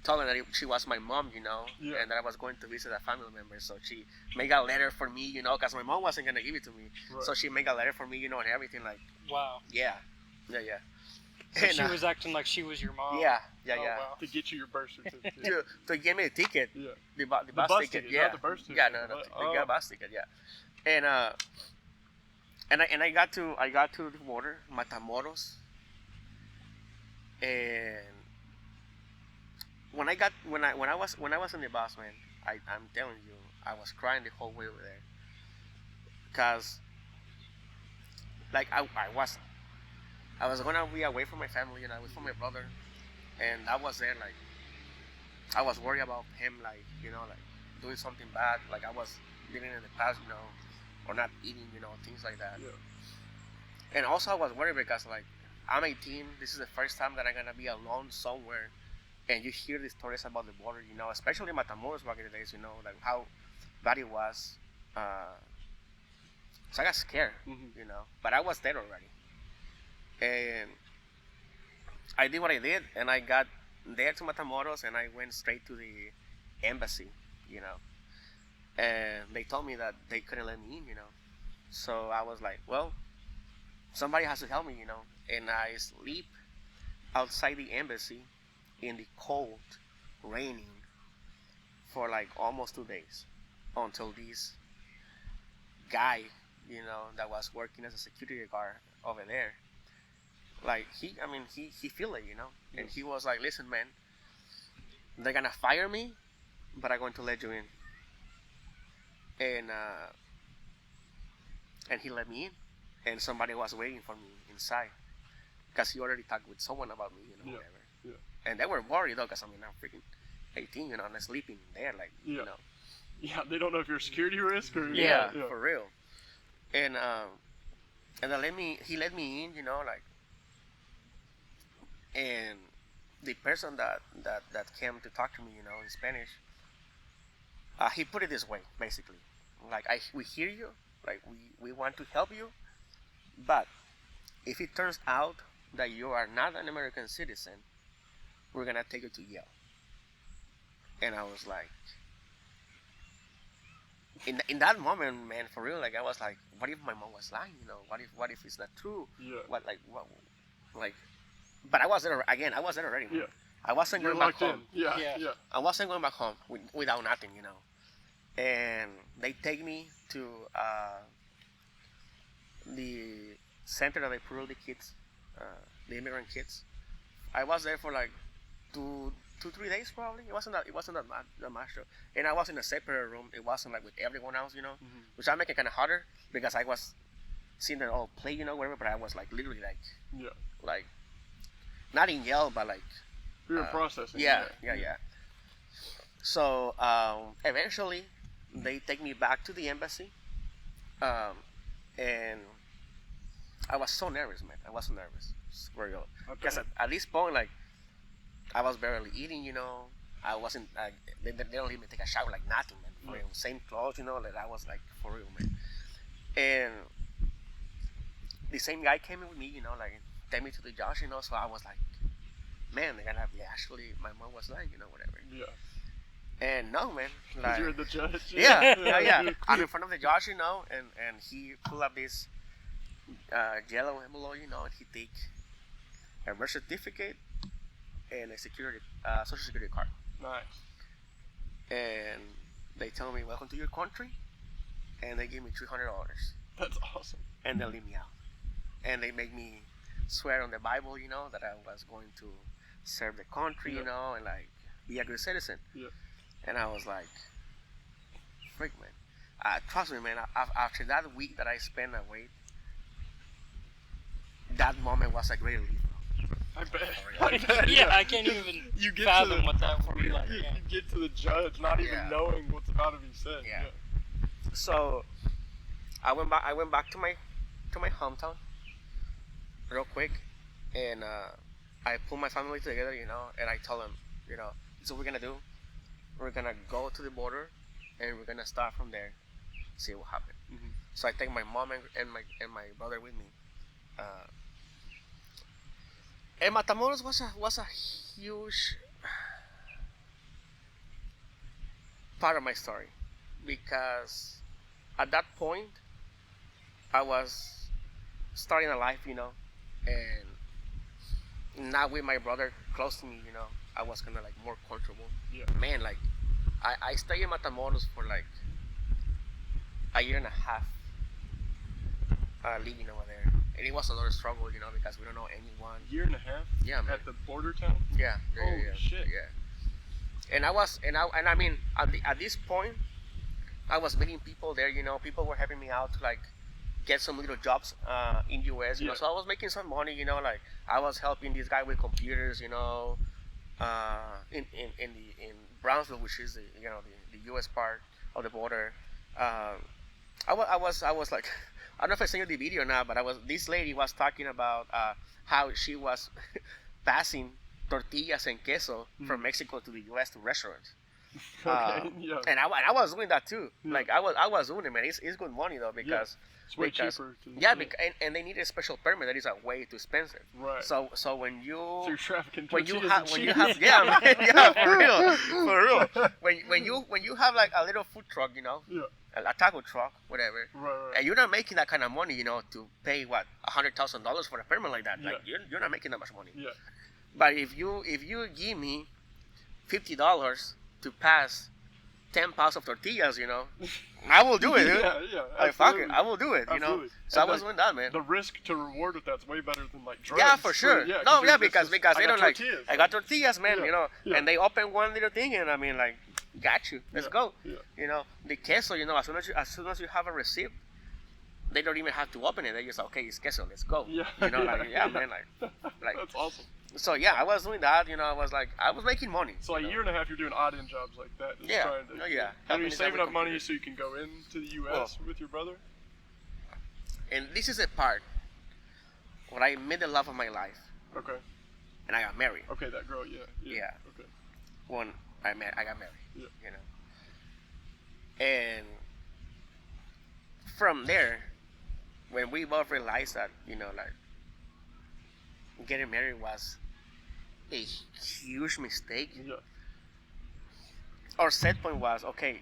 Speaker 3: told me that she was my mom,
Speaker 2: Yeah.
Speaker 3: and that I was going to visit a family member. So she made a letter for me, because my mom wasn't gonna give it to me.
Speaker 2: Right.
Speaker 3: So she made a letter for me, and everything, like,
Speaker 1: Wow.
Speaker 3: yeah.
Speaker 1: So
Speaker 3: And,
Speaker 1: she was acting like she was your mom.
Speaker 3: yeah.
Speaker 1: Oh, wow.
Speaker 2: To get you your birth certificate.
Speaker 3: to give me the ticket,
Speaker 2: Yeah.
Speaker 3: the bus
Speaker 2: bus
Speaker 3: ticket,
Speaker 2: ticket,
Speaker 3: yeah,
Speaker 2: not the birth
Speaker 3: yeah,
Speaker 2: certificate.
Speaker 3: no,
Speaker 2: Oh.
Speaker 3: the bus ticket, yeah, and I got to the border, Matamoros, and when I was in the bus, man, I'm telling you, I was crying the whole way over there, cause like I was gonna be away from my family, and I was from my brother, and I was there, like I was worried about him, like like doing something bad, like I was living in the past, or not eating, things like that.
Speaker 2: Yeah.
Speaker 3: And also I was worried because like I'm 18, this is the first time that I'm gonna be alone somewhere, and you hear the stories about the border, especially Matamoros back in the days, like how bad it was. So I got scared,
Speaker 2: Mm-hmm.
Speaker 3: but I was there already, and I did what I did, and I got there to Matamoros, and I went straight to the embassy, and they told me that they couldn't let me in, So I was like, well, somebody has to help me, and I sleep outside the embassy in the cold, raining, for like almost 2 days, until this guy, that was working as a security guard over there, like he feel it, and he was like, listen, man, they're gonna fire me, but I'm going to let you in. And and he let me in, and somebody was waiting for me inside because he already talked with someone about me,
Speaker 2: Yeah.
Speaker 3: whatever.
Speaker 2: Yeah.
Speaker 3: And they were worried though, because I mean I'm freaking 18, and I'm sleeping there, like,
Speaker 2: Yeah. Yeah, they don't know if you're a security risk or
Speaker 3: Yeah, for real. And then he let me in, like, and the person that came to talk to me, in Spanish, he put it this way, basically, like, we hear you, like, we want to help you, but if it turns out that you are not an American citizen, we're gonna take you to Yale. And I was like, in that moment, man, for real, like, I was like, what if my mom was lying? What if it's not true?
Speaker 2: Yeah.
Speaker 3: What, like, but I was there again. I was there already. Man.
Speaker 2: Yeah.
Speaker 3: I wasn't
Speaker 2: You're
Speaker 3: going back
Speaker 2: locked
Speaker 3: home.
Speaker 2: in. Yeah.
Speaker 1: Yeah.
Speaker 2: Yeah.
Speaker 3: I wasn't going back home without nothing, And they take me to the center that they put all the kids, the immigrant kids. I was there for like 3 days probably. It wasn't that much. Though. And I was in a separate room. It wasn't like with everyone else,
Speaker 2: Mm-hmm.
Speaker 3: which I make it kind of harder because I was seeing them all play, whatever. But I was like literally
Speaker 2: Yeah.
Speaker 3: like not in yell, but like
Speaker 2: You're processing.
Speaker 3: yeah. So eventually, they take me back to the embassy, and I was so nervous, man. I was so nervous. It's very old. Because at this point, like, I was barely eating, I wasn't. They don't let me take a shower, like nothing, man. For real. Same clothes, like I was like for real, man. And the same guy came in with me, like take me to the judge, So I was like, man, they're gonna have. Yeah, actually, my mom was like, whatever.
Speaker 2: Yeah.
Speaker 3: And no, man.
Speaker 2: 'Cause
Speaker 3: Like,
Speaker 2: you're the judge.
Speaker 3: yeah. I'm in front of the judge, and he pulled up this yellow envelope, and he take a birth certificate and a social security card.
Speaker 2: Nice.
Speaker 3: And they tell me, welcome to your country, and they give me $300,
Speaker 2: That's awesome.
Speaker 3: and they leave me out. And they make me swear on the Bible, that I was going to serve the country, and like be a good citizen.
Speaker 2: Yeah.
Speaker 3: And I was like, freak, man. Trust me, man, after that week that I spent away, that moment was a great relief.
Speaker 2: I bet.
Speaker 1: Yeah, I can't even
Speaker 2: You get
Speaker 1: fathom
Speaker 2: to the,
Speaker 1: what that would be like.
Speaker 2: you,
Speaker 1: Yeah.
Speaker 2: you get to the judge not even
Speaker 3: Yeah.
Speaker 2: knowing what's about to be said.
Speaker 3: Yeah. So I went back to my hometown real quick, and I put my family together, and I told them, this is what we're gonna do. We're gonna go to the border, and we're gonna start from there, see what happens.
Speaker 2: Mm-hmm.
Speaker 3: So I take my mom and my brother with me. And Matamoros was a huge part of my story, because at that point I was starting a life, and now with my brother close to me, I was kind of like more comfortable.
Speaker 2: Yeah.
Speaker 3: Man, like I stayed in Matamoros for like a year and a half, living over there, and it was another struggle, because we don't know anyone.
Speaker 2: Year and a half.
Speaker 3: Yeah, man.
Speaker 2: At the border town.
Speaker 3: Yeah.
Speaker 2: Holy shit.
Speaker 3: Yeah. And I mean, at this point, I was meeting people there. People were helping me out to like get some little jobs in US.
Speaker 2: Yeah.
Speaker 3: So I was making some money. Like I was helping this guy with computers. in Brownsville, which is the US part of the border. I was like, I don't know if I sent you the video now, but this lady was talking about how she was passing tortillas and queso from Mexico to the US to restaurants.
Speaker 2: Okay. Yeah.
Speaker 3: And I was doing that too.
Speaker 2: Yeah.
Speaker 3: Like I was doing it, man. It's good money though, because
Speaker 2: It's way cheaper.
Speaker 3: and they need a special permit that is way too expensive.
Speaker 2: Right.
Speaker 3: So when you
Speaker 2: So you're trafficking
Speaker 3: when you
Speaker 2: tortillas
Speaker 3: have
Speaker 2: and
Speaker 3: when you
Speaker 2: cheese.
Speaker 3: have yeah for real when you have like a little food truck,
Speaker 2: Yeah.
Speaker 3: a taco truck, whatever,
Speaker 2: Right.
Speaker 3: and you're not making that kind of money, to pay $100,000 for a permit like that.
Speaker 2: Yeah.
Speaker 3: Like you're not making that much money.
Speaker 2: Yeah.
Speaker 3: But if you give me $50 to pass 10 pounds of tortillas, I will do it, dude.
Speaker 2: Yeah.
Speaker 3: Like, fuck it, I will do it,
Speaker 2: Absolutely.
Speaker 3: So
Speaker 2: And
Speaker 3: I was doing that, man.
Speaker 2: The risk to reward with that's way better than like drugs.
Speaker 3: Yeah, for sure.
Speaker 2: Yeah,
Speaker 3: No, yeah,
Speaker 2: you're
Speaker 3: because
Speaker 2: just-
Speaker 3: they
Speaker 2: I
Speaker 3: don't
Speaker 2: got
Speaker 3: like.
Speaker 2: tortillas.
Speaker 3: I got tortillas, man.
Speaker 2: Yeah, yeah.
Speaker 3: And they open one little thing, and I mean, like, got you. Let's
Speaker 2: Yeah,
Speaker 3: go.
Speaker 2: yeah.
Speaker 3: The queso, as soon as you have a receipt, they don't even have to open it. They just okay, it's queso, let's go.
Speaker 2: Yeah.
Speaker 3: You know, like yeah, man, like
Speaker 2: That's awesome.
Speaker 3: so yeah, I was doing that. You know, I was making money.
Speaker 2: So like
Speaker 3: you
Speaker 2: a
Speaker 3: know?
Speaker 2: year and a half, you're doing odd end jobs like that. Just
Speaker 3: Yeah.
Speaker 2: Trying to,
Speaker 3: Oh, yeah.
Speaker 2: And
Speaker 3: Helping
Speaker 2: you're
Speaker 3: us
Speaker 2: saving
Speaker 3: with
Speaker 2: up money
Speaker 3: computers.
Speaker 2: so you can go into the U.S. with your brother.
Speaker 3: And this is a part where I met the love of my life,
Speaker 2: Okay.
Speaker 3: and I got married.
Speaker 2: Okay, that girl. Yeah.
Speaker 3: Yeah.
Speaker 2: Okay.
Speaker 3: When I got married.
Speaker 2: Yeah.
Speaker 3: You know. And from there, when we both realized that, you know, like getting married was a huge mistake,
Speaker 2: Yeah.
Speaker 3: our set point was okay,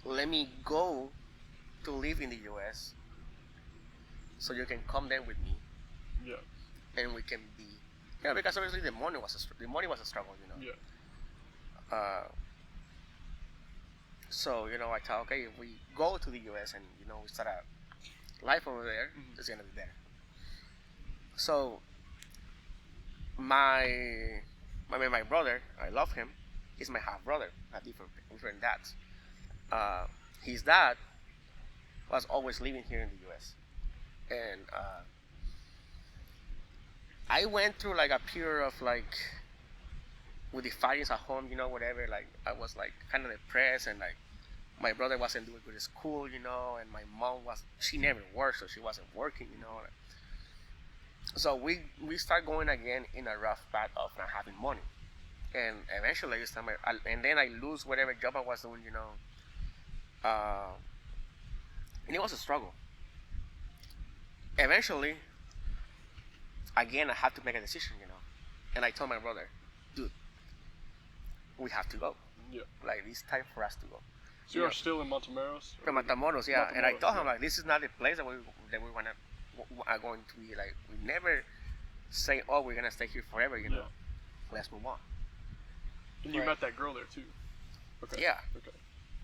Speaker 3: let me go to live in the US so you can come there with me
Speaker 2: Yeah.
Speaker 3: and we can be, you know, because obviously the money was a struggle, you know.
Speaker 2: Yeah.
Speaker 3: So, you know, I thought, okay, if we go to the US and, you know, we start a life over there, it's gonna be better. So my brother, I love him. He's my half brother, a different dads. His dad was always living here in the US, and I went through like a period of like with the fires at home, you know, whatever. Like I was like kind of depressed, and like my brother wasn't doing good at school, you know, and my mom she never worked, so she wasn't working, you know. So we start going again in a rough path of not having money, and eventually this time and then I lose whatever job I was doing, you know, and it was a struggle. Eventually, again I had to make a decision, you know, and I told my brother, dude, we have to go.
Speaker 2: Yeah.
Speaker 3: Like it's time for us to go.
Speaker 2: So you're still in Matamoros?
Speaker 3: From Matamoros, yeah. And I
Speaker 2: Matamoros,
Speaker 3: told him
Speaker 2: yeah.
Speaker 3: like this is not the place that we are going to be. Like we never say, oh, we're gonna stay here forever. You know, let's move on.
Speaker 2: And you
Speaker 1: Right.
Speaker 2: met that girl there too? Okay.
Speaker 3: Yeah.
Speaker 2: Okay.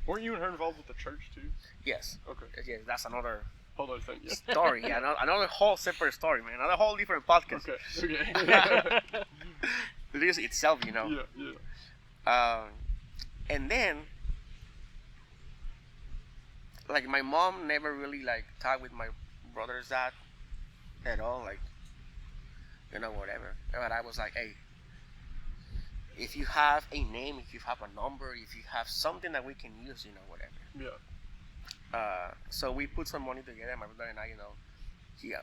Speaker 2: Weren't you and her involved with the church too?
Speaker 3: Yes.
Speaker 2: Okay.
Speaker 3: Yes, that's another
Speaker 2: Hold on a second. Yeah.
Speaker 3: story. Yeah, another whole separate story, man. Another whole different podcast.
Speaker 2: Okay. Okay.
Speaker 3: It is itself, you know.
Speaker 2: Yeah. Yeah.
Speaker 3: And then, like, my mom never really like talked with my brother's dad at all, like, you know, whatever. But I was like, hey, if you have a name, if you have a number, if you have something that we can use, you know, whatever.
Speaker 2: Yeah.
Speaker 3: So we put some money together, my brother and I, you know.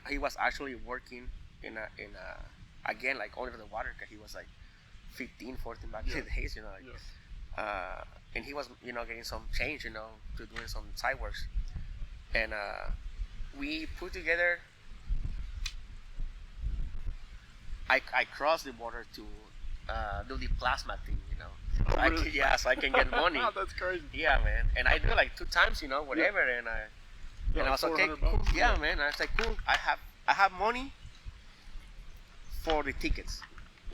Speaker 3: He was actually working in a again, like under the water, because he was like 15, 14 back in the days, you know, like, and he was, you know, getting some change, you know, to doing some side works. And we put together, I crossed the border to do the plasma thing, you know.
Speaker 2: Oh, really?
Speaker 3: So I can get money.
Speaker 2: That's crazy.
Speaker 3: Yeah, man. And I do it like 2 times, you know, whatever. And I was okay,
Speaker 2: $400
Speaker 3: cool.
Speaker 2: bucks.
Speaker 3: Yeah, man. I was like, cool. I have money for the tickets,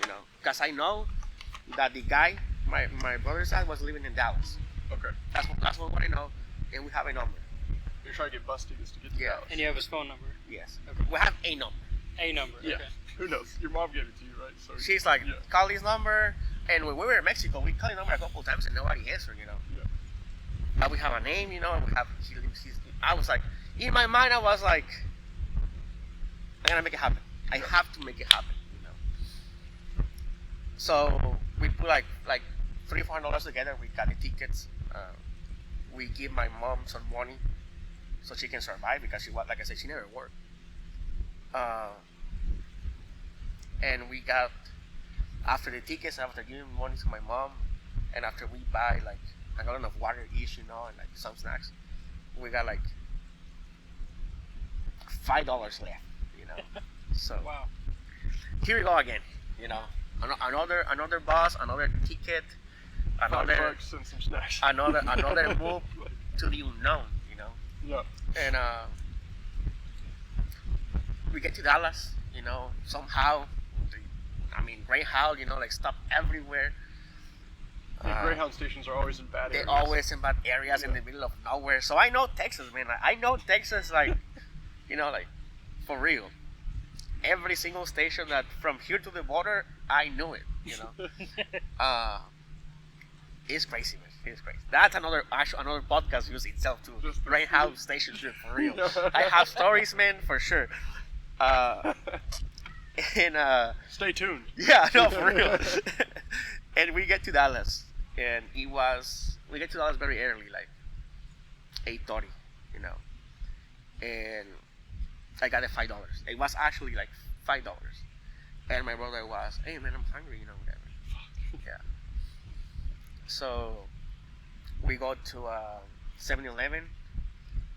Speaker 3: you know, because I know that the guy, my brother's dad, was living in Dallas.
Speaker 2: Okay.
Speaker 3: That's what I know, and we have a number.
Speaker 2: You're trying to get bus tickets to get to Dallas.
Speaker 1: And you have his phone number.
Speaker 3: Yes,
Speaker 1: Okay.
Speaker 3: we have a number.
Speaker 1: A number.
Speaker 2: Yeah.
Speaker 1: Okay.
Speaker 2: Who knows? Your mom gave it to you, right? So
Speaker 3: She's like,
Speaker 2: yeah.
Speaker 3: call his number, and when we were in Mexico, we called his number a couple of times and nobody answered, you know.
Speaker 2: Yeah.
Speaker 3: But we have a name, you know, and we have. I was like, in my mind, I was like, I'm gonna make it happen. I have to make it happen, you know. So we put like $300-$400 together. We got the tickets. We give my mom some money so she can survive because she was, like I said, she never worked. And we got, after the tickets, after giving money to my mom, and after we buy like a gallon of water each, you know, and like some snacks, we got like $5 left, you know. So
Speaker 1: Wow.
Speaker 3: here we go again, you know. Another bus, another ticket, another
Speaker 2: $5 and some snacks.
Speaker 3: another move to the unknown, you know.
Speaker 2: Yeah.
Speaker 3: And we get to Dallas, you know, somehow. Greyhound, you know, like stop everywhere.
Speaker 2: Yeah, Greyhound stations are always in bad areas.
Speaker 3: They're always in bad areas in the middle of nowhere. So I know Texas, man. I know Texas, like, you know, like, for real. Every single station that from here to the border, I knew it, you know. It's crazy, man. It's crazy. That's another podcast used itself too.
Speaker 2: Just the
Speaker 3: Right house station trip for real. I have stories, man, for sure. Uh, and
Speaker 2: Stay tuned.
Speaker 3: yeah, no, for real. And we get to Dallas, and we get to Dallas very early, like 8:30, you know. And I got $5. It was actually like $5. And my brother was, hey man, I'm hungry, you know, whatever. Yeah. So we go to 7-Eleven.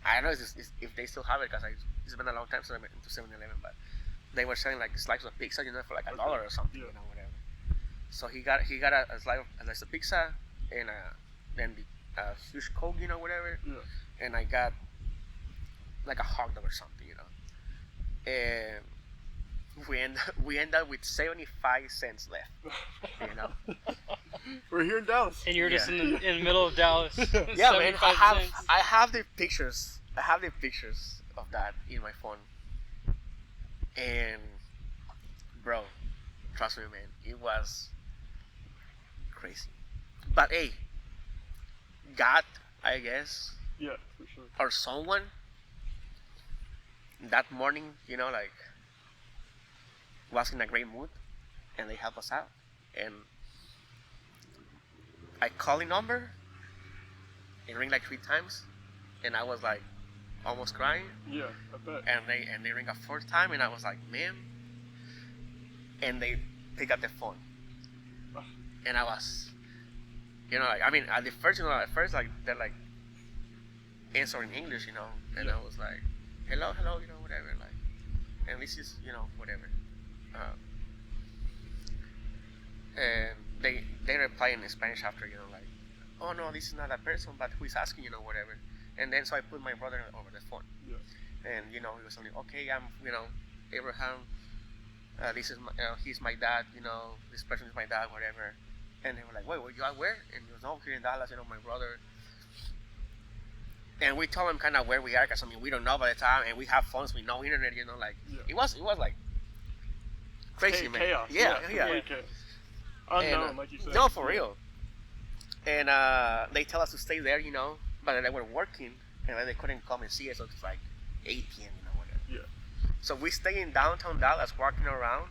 Speaker 3: I don't know if they still have it because it's been a long time since I went into 7-Eleven, but they were selling like slices of pizza, you know, for like $1 or something,
Speaker 2: Yeah.
Speaker 3: you know, whatever. So he got a slice of pizza and then a huge Coke, you know, whatever.
Speaker 2: Yeah.
Speaker 3: And I got like a hot dog or something, you know. And we end up with 75 cents left, you know.
Speaker 2: We're here in Dallas.
Speaker 1: And you're just
Speaker 3: Yeah.
Speaker 1: in the middle of Dallas.
Speaker 3: Yeah, man.
Speaker 1: 75 cents.
Speaker 3: I have the pictures. I have the pictures of that in my phone. And bro, trust me, man, it was crazy. But hey, God, I guess,
Speaker 2: Yeah, for sure.
Speaker 3: or someone that morning, you know, like was in a great mood, and they helped us out. And I called the number. It rang like 3 times, and I was like almost crying.
Speaker 2: Yeah, I bet.
Speaker 3: And they rang a 4th time, and I was like, man. And they pick up the phone, and I was, you know, like, I mean, at first, like they're like answering English, you know, and
Speaker 2: Yeah.
Speaker 3: I was like, hello, you know, whatever, like, and this is, you know, whatever. And they reply in Spanish after, you know, like, oh no, this is not that person, but who is asking, you know, whatever. And then so I put my brother over the phone,
Speaker 2: Yeah.
Speaker 3: and you know, he was like, okay, I'm, you know, Abraham. This is my, he's my dad, you know, this person is my dad, whatever. And they were like, wait, you at where? And he was, no, here in Dallas, you know, my brother. And we told him kind of where we are, because I mean, we don't know by the time, and we have phones with no internet, you know, like,
Speaker 2: Yeah.
Speaker 3: it was like crazy, man.
Speaker 2: Chaos.
Speaker 3: Yeah.
Speaker 2: Complete chaos. Unknown,
Speaker 3: And,
Speaker 2: like you said.
Speaker 3: no, for real. And they tell us to stay there, you know, but they were working, and then they couldn't come and see us, so it's like 8 p.m., you know, whatever.
Speaker 2: Yeah.
Speaker 3: So we stay in downtown Dallas, walking around.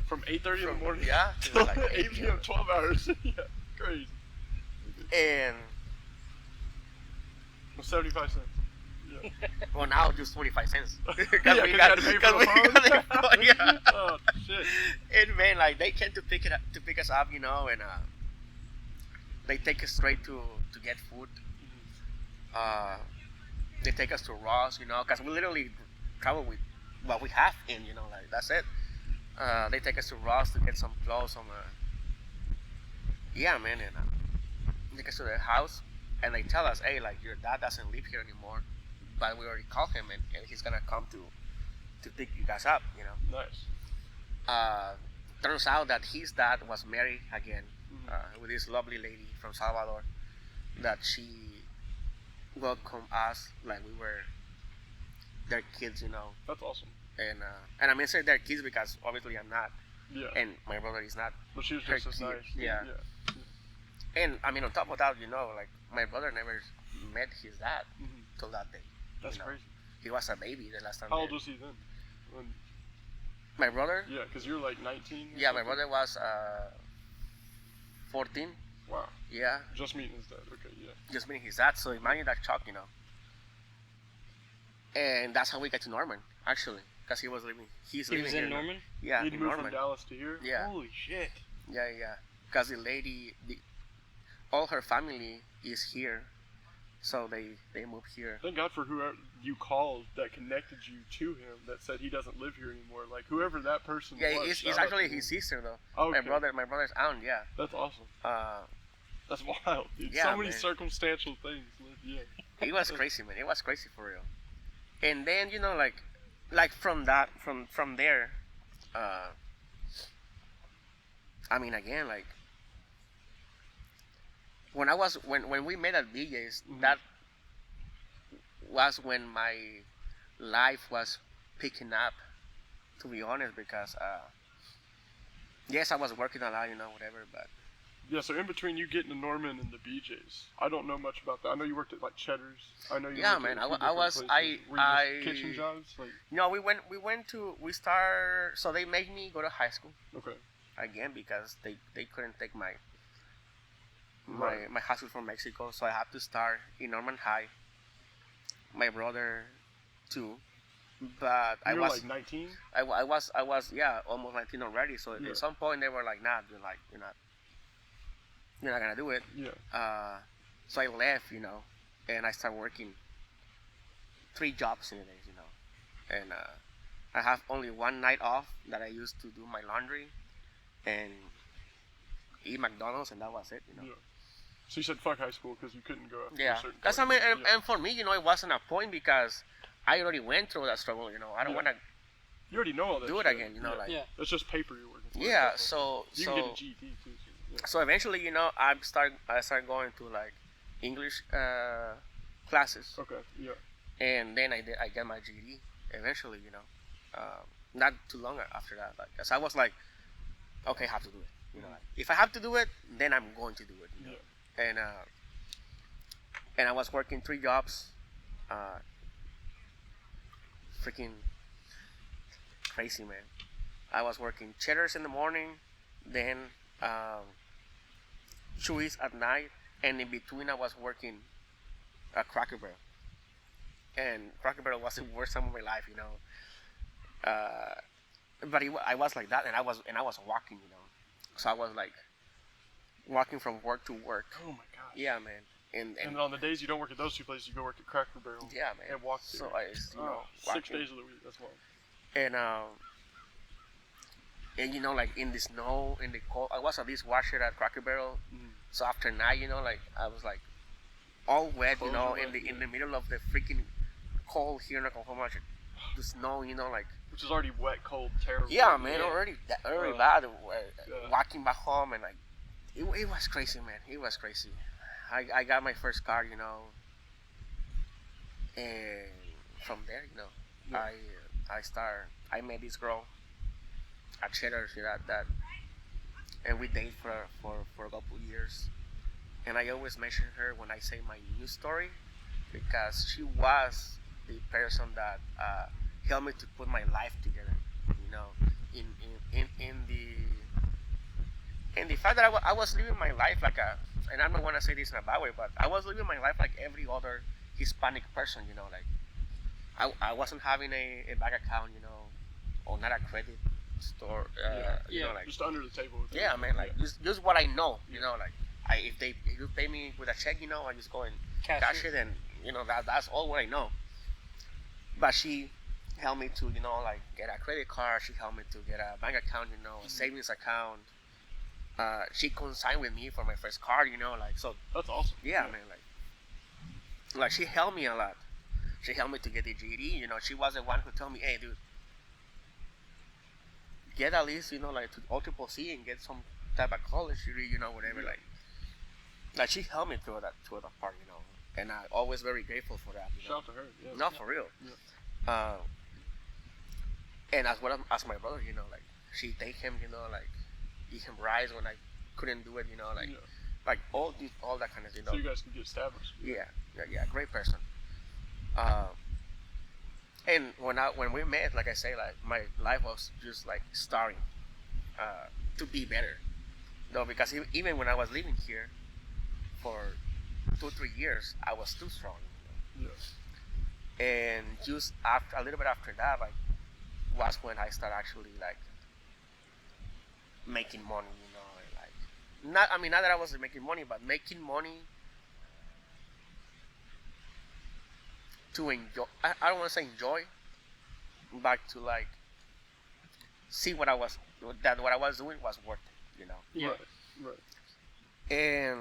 Speaker 2: From 8:30 in the morning.
Speaker 3: Yeah, to
Speaker 2: Till
Speaker 3: like
Speaker 2: 8 p.m. 12 hours. Yeah. Crazy.
Speaker 3: And,
Speaker 2: 75 cents. Yeah.
Speaker 3: well, now just 25 cents.
Speaker 2: Yeah, 'cause you had to pay for the phone.
Speaker 3: Yeah.
Speaker 2: Oh shit.
Speaker 3: And man, like, they came to pick us up, you know, and they take us straight to get food. They take us to Ross, you know, because we literally travel with what we have in, you know, like, that's it. They take us to Ross to get some clothes, some yeah, man, and take us to their house, and they tell us, hey, like, your dad doesn't live here anymore, but we already called him, and he's gonna come to pick you guys up, you know.
Speaker 2: Nice.
Speaker 3: Turns out that his dad was married again
Speaker 2: Mhm.
Speaker 3: with this lovely lady from Salvador, that she welcomed us like we were their kids, you know.
Speaker 2: That's awesome.
Speaker 3: And I mean, say their kids because obviously I'm not,
Speaker 2: Yeah.
Speaker 3: and my brother is not.
Speaker 2: But she was
Speaker 3: her
Speaker 2: just as
Speaker 3: kid.
Speaker 2: nice.
Speaker 3: Yeah. And I mean, on top of that, you know, like, my brother never met his dad
Speaker 2: Mhm.
Speaker 3: till that day.
Speaker 2: That's
Speaker 3: You know.
Speaker 2: crazy.
Speaker 3: He was a baby the last time.
Speaker 2: How old was he then? When,
Speaker 3: my brother?
Speaker 2: yeah, because you're like 19. or
Speaker 3: Yeah, my
Speaker 2: something?
Speaker 3: brother was 14.
Speaker 2: Wow.
Speaker 3: Yeah,
Speaker 2: Just meeting his dad. Okay, yeah.
Speaker 3: just meeting his dad. So imagine that shock, you know. And that's how we got to Norman, actually, because he was living. He's
Speaker 1: He
Speaker 3: living
Speaker 1: was
Speaker 3: here
Speaker 1: in Norman?
Speaker 3: Yeah,
Speaker 2: He'd
Speaker 3: in
Speaker 2: moved
Speaker 3: Norman.
Speaker 2: from Dallas to here?
Speaker 3: Yeah.
Speaker 2: Holy shit.
Speaker 3: Yeah. Because the lady, all her family is here, so they moved here.
Speaker 2: Thank God for whoever you called that connected you to him that said he doesn't live here anymore. Like, whoever that person
Speaker 3: Yeah,
Speaker 2: was.
Speaker 3: it's
Speaker 2: shout out
Speaker 3: actually
Speaker 2: to
Speaker 3: his
Speaker 2: him.
Speaker 3: sister though.
Speaker 2: Okay.
Speaker 3: My brother's aunt. Yeah.
Speaker 2: That's awesome.
Speaker 3: Uh,
Speaker 2: That's wild, dude.
Speaker 3: Yeah,
Speaker 2: So many
Speaker 3: man.
Speaker 2: circumstantial things. Yeah.
Speaker 3: it was crazy, man. It was crazy for real. And then, you know, like from there, I mean, again, like, when we met at BJ's,
Speaker 2: Mhm.
Speaker 3: that was when my life was picking up, to be honest, because yes, I was working a lot, you know, whatever, but
Speaker 2: Yeah, so in between you getting to Norman and the BJ's, I don't know much about that. I know you worked at like Cheddar's. I know you.
Speaker 3: Yeah,
Speaker 2: worked
Speaker 3: man.
Speaker 2: At a few
Speaker 3: I was.
Speaker 2: different places. Were you just kitchen jobs? Like,
Speaker 3: No, we start. So they made me go to high school
Speaker 2: okay.
Speaker 3: again because they couldn't take my
Speaker 2: Right.
Speaker 3: my high school from Mexico, so I had to start in Norman High. My brother, too, but
Speaker 2: You were like 19.
Speaker 3: I was yeah almost 19 already. So
Speaker 2: Yeah.
Speaker 3: at some point they were like, nah, you're not gonna do it.
Speaker 2: Yeah.
Speaker 3: So I left, and I started working 3 jobs in a day, and I have only one night off that I used to do my laundry and eat McDonald's, and that was it.
Speaker 2: Yeah. So you said fuck high school because you couldn't go after
Speaker 3: Yeah,
Speaker 2: a certain
Speaker 3: that's
Speaker 2: point.
Speaker 3: and for me, it wasn't a point because I already went through that struggle. I don't
Speaker 2: Yeah.
Speaker 3: want to
Speaker 2: You already know all that.
Speaker 3: do it
Speaker 2: shit.
Speaker 3: again.
Speaker 2: Yeah.
Speaker 3: Like
Speaker 1: Yeah.
Speaker 2: That's just paper you're working for.
Speaker 3: yeah.
Speaker 2: That's
Speaker 3: So
Speaker 2: you can get a GED too. So,
Speaker 3: so eventually, I started going to like English classes,
Speaker 2: yeah. Okay. Yeah.
Speaker 3: and then I got my GED eventually. Not too long after that, like, cause I was like, okay, I have to do it. Like, if I have to do it, then I'm going to do it.
Speaker 2: Yeah.
Speaker 3: And I was working 3 jobs, freaking crazy, man. I was working Cheddar's in the morning, then Chewy's at night, and in between I was working at Cracker Barrel. And Cracker Barrel was the worst time of my life, but I was like that, and I was walking, so I was like walking from work to work.
Speaker 2: Oh my god.
Speaker 3: Yeah, man. And
Speaker 2: on the days you don't work at those two places, you go work at Cracker Barrel.
Speaker 3: yeah, man.
Speaker 2: And walk
Speaker 3: So
Speaker 2: there.
Speaker 3: I,
Speaker 2: 6
Speaker 3: walking.
Speaker 2: days of the week. That's wild.
Speaker 3: And like in the snow, in the cold, I was a dishwasher at Cracker Barrel.
Speaker 2: Mhm.
Speaker 3: So after night, like I was like all wet,
Speaker 2: Clothes were wet,
Speaker 3: in the middle of the freaking cold here in Oklahoma, the snow, like.
Speaker 2: Which is already wet, cold, terrible.
Speaker 3: Yeah, man,
Speaker 1: Yeah.
Speaker 3: already
Speaker 2: Uh,
Speaker 3: bad.
Speaker 2: yeah.
Speaker 3: Walking back home and like, it was crazy, man. It was crazy. I got my first car, and from there,
Speaker 2: Yeah.
Speaker 3: I met this girl at Cheddar's, and we dated for a couple years. And I always mention her when I say my news story because she was the person that helped me to put my life together. In the fact that I was living my life like and I don't want to say this in a bad way, but I was living my life like every other Hispanic person. Like I wasn't having a bank account, or not a credit store.
Speaker 1: Yeah.
Speaker 3: Like
Speaker 2: Just under the table. With
Speaker 3: yeah,
Speaker 2: everything.
Speaker 3: man, like just what I know, like if you pay me with a check, I just go and cash it, and that's all what I know. But she helped me to like get a credit card. She helped me to get a bank account, a savings account. She consigned with me for my first car, like so.
Speaker 2: That's awesome.
Speaker 3: Yeah, man, like she helped me a lot. She helped me to get the GED. She was the one who told me, hey, dude, get at least like to multiple C and get some type of college degree, whatever.
Speaker 2: Yeah.
Speaker 3: Like she helped me through that part, and I'm always very grateful for that.
Speaker 2: Shout out to her. Yeah.
Speaker 3: No, for real.
Speaker 2: Yeah.
Speaker 3: And as my brother, like she take him, like eat him rice when I couldn't do it, like
Speaker 2: Yeah.
Speaker 3: like all that kind of thing.
Speaker 2: So you guys can get established.
Speaker 3: Yeah, great person. And when we met, like I say, like my life was just like starting to be better. No, because even when I was living here for 2-3 years, I was too strong.
Speaker 2: Yeah.
Speaker 3: And just after a little bit after that, like was when I started actually like making money. And, like not that I wasn't making money, but making money to enjoy. I don't want to say enjoy, but to like see what I was doing was worth it.
Speaker 1: Yeah.
Speaker 2: Right.
Speaker 3: And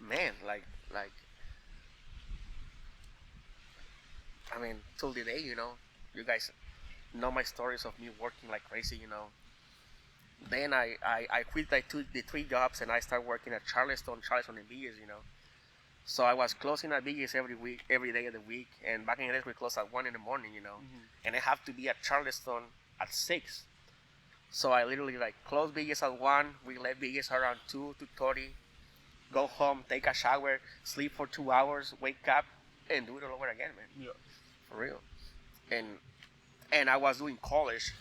Speaker 3: man, like till the day, you guys know my stories of me working like crazy, Then I quit the 3 jobs and I started working at Charleston and Villas, So I was closing at Villas every day of the week, and back in the days we closed at 1 in the morning,
Speaker 2: Mm-hmm.
Speaker 3: And I have to be at Charleston at 6. So I literally like close BS at 1. We left BS around 2:30. Go home, take a shower, sleep for 2 hours, wake up, and do it all over again, man.
Speaker 2: Yeah.
Speaker 3: For real. And I was doing college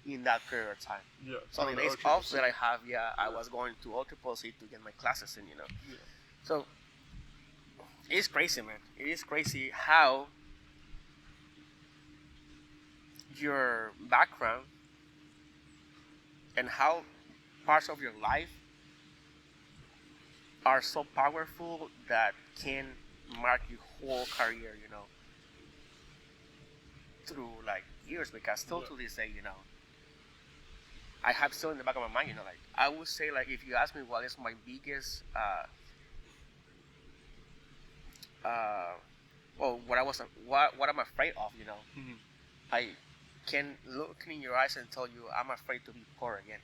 Speaker 3: in that period of time.
Speaker 2: Yeah.
Speaker 3: So the days off that I have, I was going to OCCC to get my classes in,
Speaker 2: Yeah.
Speaker 3: So it's crazy, man. It is crazy how your background and how parts of your life are so powerful that can mark your whole career, through like years. Because still to this day, I have still in the back of my mind, like I would say, like if you ask me what is my biggest, or what I'm afraid of,
Speaker 2: Mm-hmm.
Speaker 3: I can look in your eyes and tell you I'm afraid to be poor again.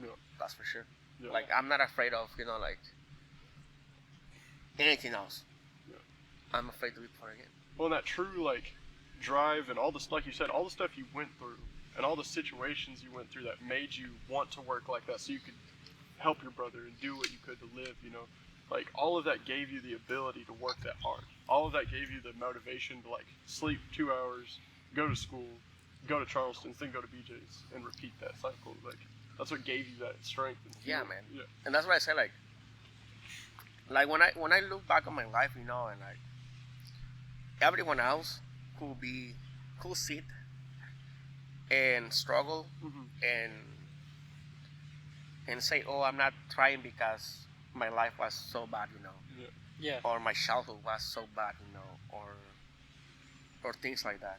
Speaker 2: Yeah.
Speaker 3: That's for sure.
Speaker 2: Yeah.
Speaker 3: Like I'm not afraid of, like anything else.
Speaker 2: Yeah.
Speaker 3: I'm afraid to be poor again.
Speaker 2: Well, and that true like drive and all this, like you said, all the stuff you went through and all the situations you went through that made you want to work like that, so you could help your brother and do what you could to live. Like all of that gave you the ability to work that hard. All of that gave you the motivation to like sleep 2 hours, go to school, go to Charleston's, then go to BJ's, and repeat that cycle. Like that's what gave you that strength. And
Speaker 3: Yeah,
Speaker 2: fuel.
Speaker 3: man.
Speaker 2: Yeah.
Speaker 3: And that's why I say like when I look back on my life, and like everyone else could sit and struggle
Speaker 2: Mm-hmm.
Speaker 3: and say, oh, I'm not trying because my life was so bad,
Speaker 1: Yeah.
Speaker 3: or my childhood was so bad, or things like that,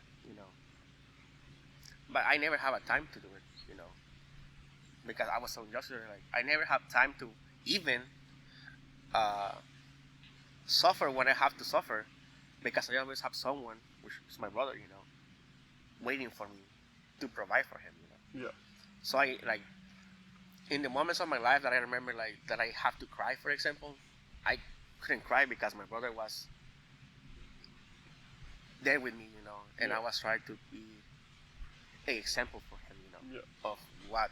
Speaker 3: But I never have a time to do it, because I was so young. Like I never have time to even suffer when I have to suffer, because I always have someone, which is my brother, waiting for me to provide for him,
Speaker 2: Yeah.
Speaker 3: So I like in the moments of my life that I remember, like that I have to cry, for example, I couldn't cry because my brother was there with me, and
Speaker 2: Yeah.
Speaker 3: I was trying to be an example for him,
Speaker 2: Yeah.
Speaker 3: of what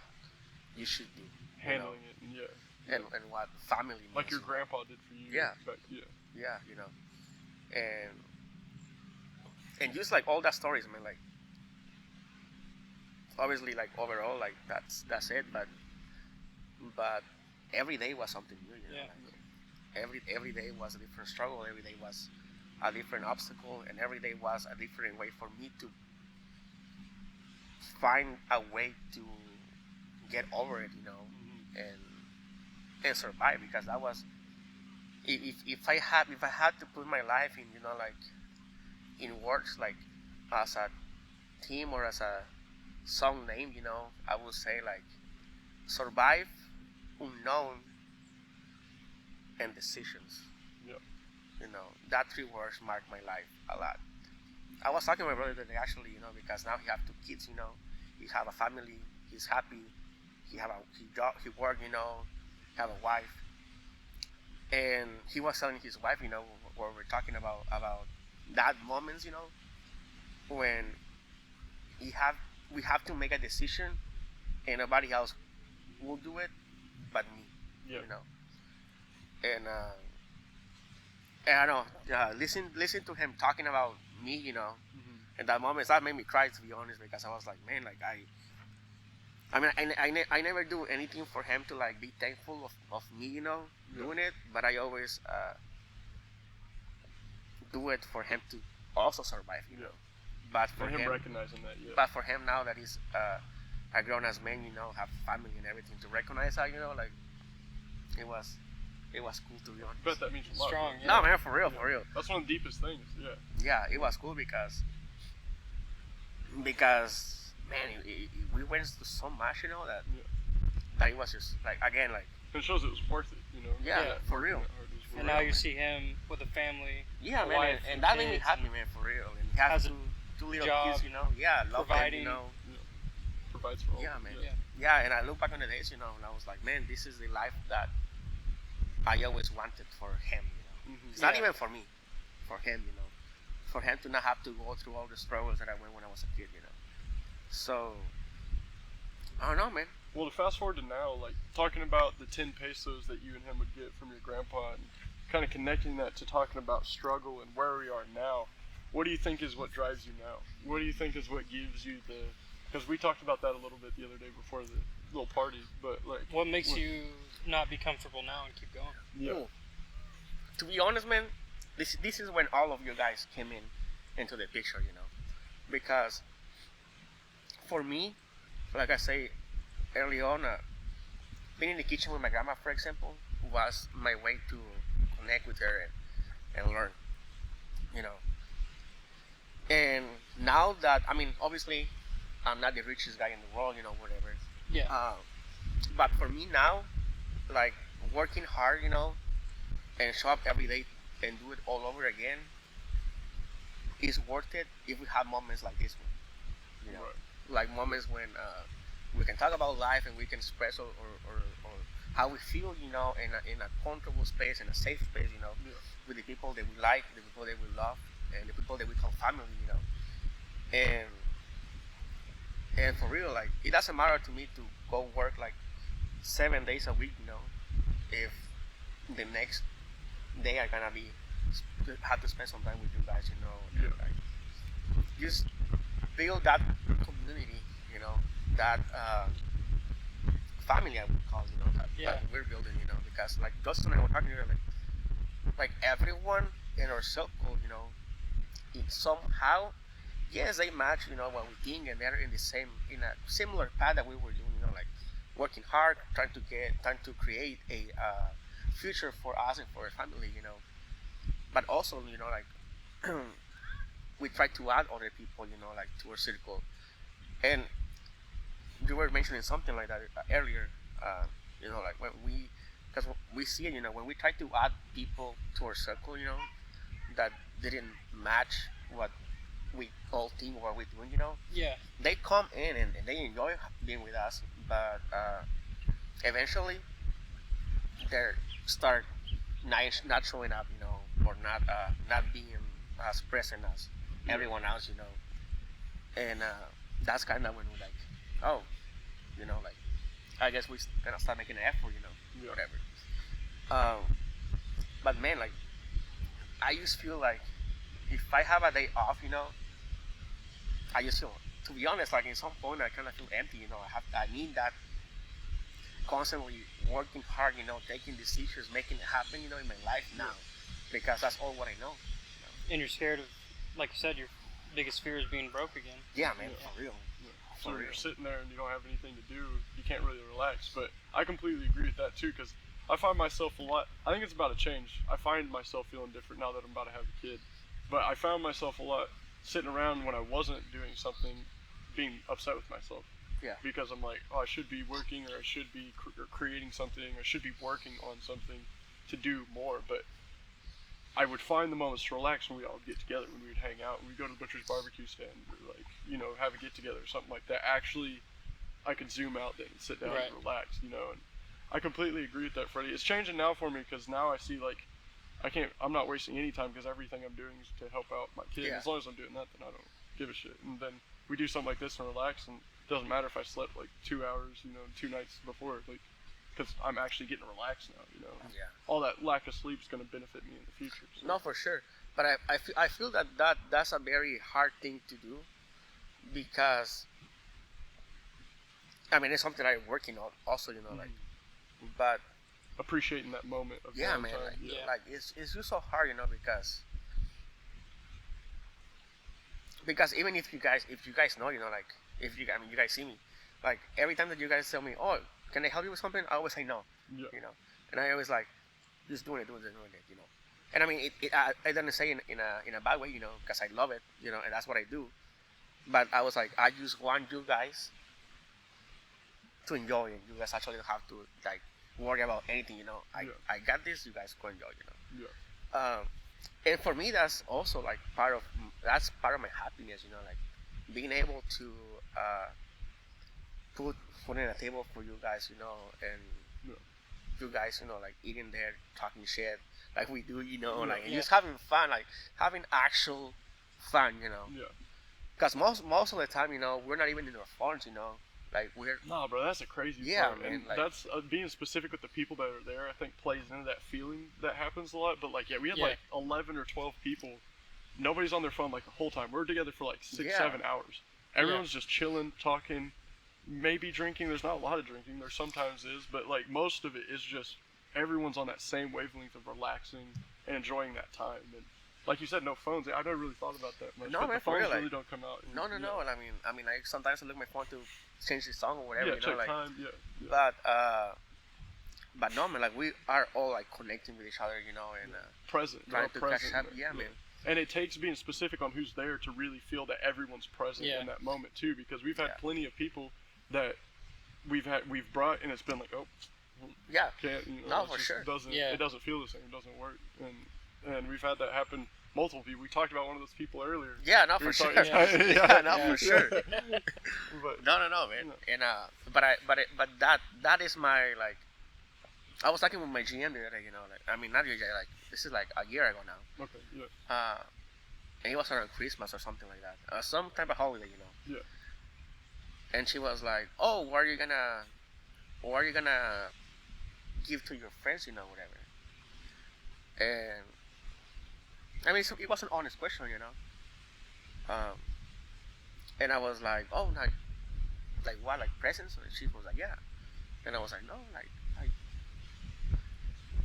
Speaker 3: you should do,
Speaker 2: Handling it, and yeah.
Speaker 3: and what family
Speaker 2: Like
Speaker 3: means,
Speaker 2: your grandpa did for you.
Speaker 3: Yeah.
Speaker 2: But, yeah.
Speaker 3: Yeah, and just like all that stories, man. Like obviously, like overall, like that's it. But every day was something new.
Speaker 1: Yeah.
Speaker 3: Like, every day was a different struggle. Every day was a different obstacle, and every day was a different way for me to find a way to get over it,
Speaker 2: Mm-hmm.
Speaker 3: and survive. Because that was if I had to put my life in, like in words, like as a team or as a song name, I would say like survive, unknown, and decisions.
Speaker 2: Yeah.
Speaker 3: That three words mark my life a lot. I was talking to my brother today, actually, because now he have 2 kids, he have a family, he's happy, he job, he work, have a wife, and he was telling his wife, where we're talking about that moments, when we have to make a decision, and nobody else will do it but me,
Speaker 2: Yeah.
Speaker 3: and I don't know, listen to him talking about me,
Speaker 2: Mm-hmm.
Speaker 3: in that moment, that made me cry, to be honest, because I was like, man, like I mean, I never do anything for him to like be thankful of me, doing it, but I always do it for him to also survive,
Speaker 2: Yeah.
Speaker 3: But
Speaker 2: For him recognizing that, yeah.
Speaker 3: but for him now that he's a grown as man, have family and everything, to recognize that, like it was cool, to be honest.
Speaker 2: I bet that means a lot.
Speaker 1: Strong.
Speaker 2: man.
Speaker 1: Yeah.
Speaker 3: No, man, for real,
Speaker 2: Yeah.
Speaker 3: for real.
Speaker 2: That's one of the deepest things, yeah.
Speaker 3: Yeah, it was cool because man, we went through so much, that
Speaker 2: Yeah.
Speaker 3: that it was just like, again, like
Speaker 2: It shows it was worth it,
Speaker 3: Yeah,
Speaker 1: Yeah.
Speaker 3: for real.
Speaker 2: Working that hard was worth
Speaker 1: And
Speaker 2: it.
Speaker 1: now
Speaker 3: real,
Speaker 1: you
Speaker 3: man.
Speaker 1: see him with a family,
Speaker 3: yeah,
Speaker 1: a
Speaker 3: man,
Speaker 1: wife
Speaker 3: and
Speaker 1: and
Speaker 3: that made me
Speaker 1: kids
Speaker 3: happy,
Speaker 1: and
Speaker 3: man, for real. And he has
Speaker 1: has a
Speaker 3: two little
Speaker 1: job,
Speaker 3: kids, yeah, love them,
Speaker 1: providing.
Speaker 2: Provides for all.
Speaker 3: Yeah, man.
Speaker 1: Yeah.
Speaker 3: Yeah, and I look back on the days, and I was like, man, this is the life that I always wanted for him,
Speaker 2: Mm-hmm.
Speaker 3: It's not
Speaker 1: Yeah.
Speaker 3: even for me, for him, for him to not have to go through all the struggles that I went when I was a kid, So I don't know, man.
Speaker 2: Well, to fast forward to now, like talking about the 10 pesos that you and him would get from your grandpa, and kind of connecting that to talking about struggle and where we are now. What do you think is what drives you now? What do you think is what gives you the? Because we talked about that a little bit the other day before the little party, but like,
Speaker 1: What makes you not be comfortable now and keep going?
Speaker 2: Yeah.
Speaker 3: Ooh. To be honest, man, this is when all of you guys came into the picture, you know, because for me, like I say early on, being in the kitchen with my grandma, for example, was my way to connect with her and learn, you know. And now that, I mean, obviously, I'm not the richest guy in the world, you know, whatever.
Speaker 1: Yeah.
Speaker 3: But for me now, like working hard, you know, and show up every day and do it all over again is worth it if we have moments like this one, you know,
Speaker 2: Right.
Speaker 3: like moments when we can talk about life and we can express or how we feel, you know, in a comfortable space, in a safe space, you know,
Speaker 2: Yeah.
Speaker 3: with the people that we like, the people that we love, and the people that we call family, you know, and for real, like it doesn't matter to me to go work like 7 days a week, you know, if the next day I gonna be have to spend some time with you guys, you know, and
Speaker 2: Yeah.
Speaker 3: like just build that community, you know, that family I would call, you know, that we're building, you know, because like Justin and I were talking here, like everyone in our circle, you know, it somehow, yes, they match, you know, what we think, and they're in a similar path that we were doing, you know, like working hard, trying to create a future for us and for our family, you know. But also, you know, like we try to add other people, you know, like to our circle. And you were mentioning something like that earlier, you know, like when because we see it, you know, when we try to add people to our circle, you know, that didn't match what we all think what we're doing, you know,
Speaker 1: Yeah.
Speaker 3: they come in and they enjoy being with us, but eventually they start not showing up, you know, or not being as present as everyone else, you know, and that's kind of when we're like, oh, you know, like I guess we kind of start making an effort, you know,
Speaker 2: Yeah.
Speaker 3: whatever. Um, but man, like I just feel like if I have a day off, you know, I just feel, to be honest, like in some point I kind of feel empty, you know. I need that constantly working hard, you know, taking decisions, making it happen, you know, in my life now, because that's all what I know.
Speaker 1: And you're scared of, like you said, your biggest fear is being broke again.
Speaker 3: Yeah, man,
Speaker 2: Yeah.
Speaker 3: for real.
Speaker 2: So
Speaker 3: For
Speaker 2: when you're
Speaker 3: real.
Speaker 2: sitting there and you don't have anything to do, you can't really relax. But I completely agree with that too, because I find myself a lot. I think it's about a change. I find myself feeling different now that I'm about to have a kid. But I found myself a lot sitting around when I wasn't doing something, being upset with myself.
Speaker 3: Yeah.
Speaker 2: Because I'm like, oh, I should be working, or I should be creating something, or I should be working on something to do more. But I would find the moments to relax when we all get together, when we'd hang out, when we'd go to the butcher's barbecue stand, or like, you know, have a get together or something like that. Actually, I could zoom out there and sit down
Speaker 1: Right.
Speaker 2: and relax, you know. And I completely agree with that, Freddie. It's changing now for me because now I see like I'm not wasting any time because everything I'm doing is to help out my kid.
Speaker 3: Yeah.
Speaker 2: As long as I'm doing that, then I don't give a shit. And then we do something like this and relax, and it doesn't matter if I slept like 2 hours, you know, 2 nights before, like, because I'm actually getting relaxed now, you know.
Speaker 3: Yeah.
Speaker 2: All that lack of sleep is going to benefit me in the future. So.
Speaker 3: No, for sure. But I feel that's a very hard thing to do because I mean it's something I'm working on also, you know, like, but
Speaker 2: Appreciating that moment of
Speaker 3: yeah,
Speaker 2: downtime,
Speaker 3: man, like,
Speaker 2: yeah.
Speaker 3: like it's just so hard, you know, because even if you guys know, you know, like if you I mean you guys see me, like every time that you guys tell me, oh, can I help you with something, I always say no,
Speaker 2: Yeah.
Speaker 3: you know, and I always like just doing it, you know. And I mean, I don't say in a bad way, you know, because I love it, you know, and that's what I do. But I was like, I just want you guys to enjoy it. You guys actually don't have to like worry about anything, you know.
Speaker 2: Yeah.
Speaker 3: I got this. You guys go enjoy, you know.
Speaker 2: Yeah.
Speaker 3: And for me, that's also like part of my happiness, you know, like being able to put food on the table for you guys, you know, and
Speaker 2: Yeah.
Speaker 3: you guys, you know, like eating there, talking shit, like we do, you know,
Speaker 2: Yeah.
Speaker 3: like and just having fun, like having actual fun, you know.
Speaker 2: Yeah.
Speaker 3: Because most of the time, you know, we're not even in our phones, you know, Like we're
Speaker 2: No, bro, that's a crazy
Speaker 3: Yeah,
Speaker 2: part.
Speaker 3: man,
Speaker 2: And
Speaker 3: like-
Speaker 2: that's being specific with the people that are there. I think plays into that feeling that happens a lot. But like, yeah, we had
Speaker 1: Yeah.
Speaker 2: like 11 or 12 people. Nobody's on their phone like the whole time. We're together for like 6,
Speaker 3: Yeah.
Speaker 2: 7 hours. Everyone's just chilling, talking, maybe drinking. There's not a lot of drinking. There sometimes is, but like most of it is just everyone's on that same wavelength of relaxing and enjoying that time. And like you said, no phones. I never really thought about that much.
Speaker 3: No,
Speaker 2: but
Speaker 3: man,
Speaker 2: the
Speaker 3: for
Speaker 2: phones
Speaker 3: real, like-
Speaker 2: really don't come out. And,
Speaker 3: no.
Speaker 2: yeah.
Speaker 3: And I mean, like sometimes I look at my phone to change the song or whatever.
Speaker 2: Yeah,
Speaker 3: you know,
Speaker 2: check
Speaker 3: like.
Speaker 2: time. Yeah.
Speaker 3: But no, man, like we are all like connecting with each other, you know, and
Speaker 2: Present.
Speaker 3: trying
Speaker 2: They're
Speaker 3: to
Speaker 2: all
Speaker 3: catch
Speaker 2: present.
Speaker 3: up. Yeah, man.
Speaker 2: And it takes being specific on who's there to really feel that everyone's present
Speaker 1: Yeah.
Speaker 2: in that moment too, because we've had
Speaker 3: Yeah.
Speaker 2: plenty of people that we've brought and it's been like, oh,
Speaker 3: Yeah.
Speaker 2: can't,
Speaker 3: No,
Speaker 2: it
Speaker 3: for
Speaker 2: just
Speaker 3: sure.
Speaker 2: doesn't
Speaker 1: Yeah.
Speaker 2: it doesn't feel the same, it doesn't work, and we've had that happen multiple people. We talked about one of those people earlier.
Speaker 3: Yeah, no,
Speaker 2: We
Speaker 3: for
Speaker 2: were
Speaker 3: sure.
Speaker 2: talking-
Speaker 3: Yeah, no,
Speaker 1: Yeah.
Speaker 3: for sure.
Speaker 2: But
Speaker 3: No, man.
Speaker 2: Yeah.
Speaker 3: And but that is my like. I was talking with my GM the other day, you know, like I mean not the other day, like this is like a year ago now.
Speaker 2: okay, yeah,
Speaker 3: And it was around Christmas or something like that, some type of holiday, you know.
Speaker 2: Yeah.
Speaker 3: And she was like, "Oh, what are you gonna give to your friends, you know, whatever?" And I mean, it was an honest question, you know. And I was like, "Oh, like what, like presents?" And she was like, "Yeah." And I was like, "No, like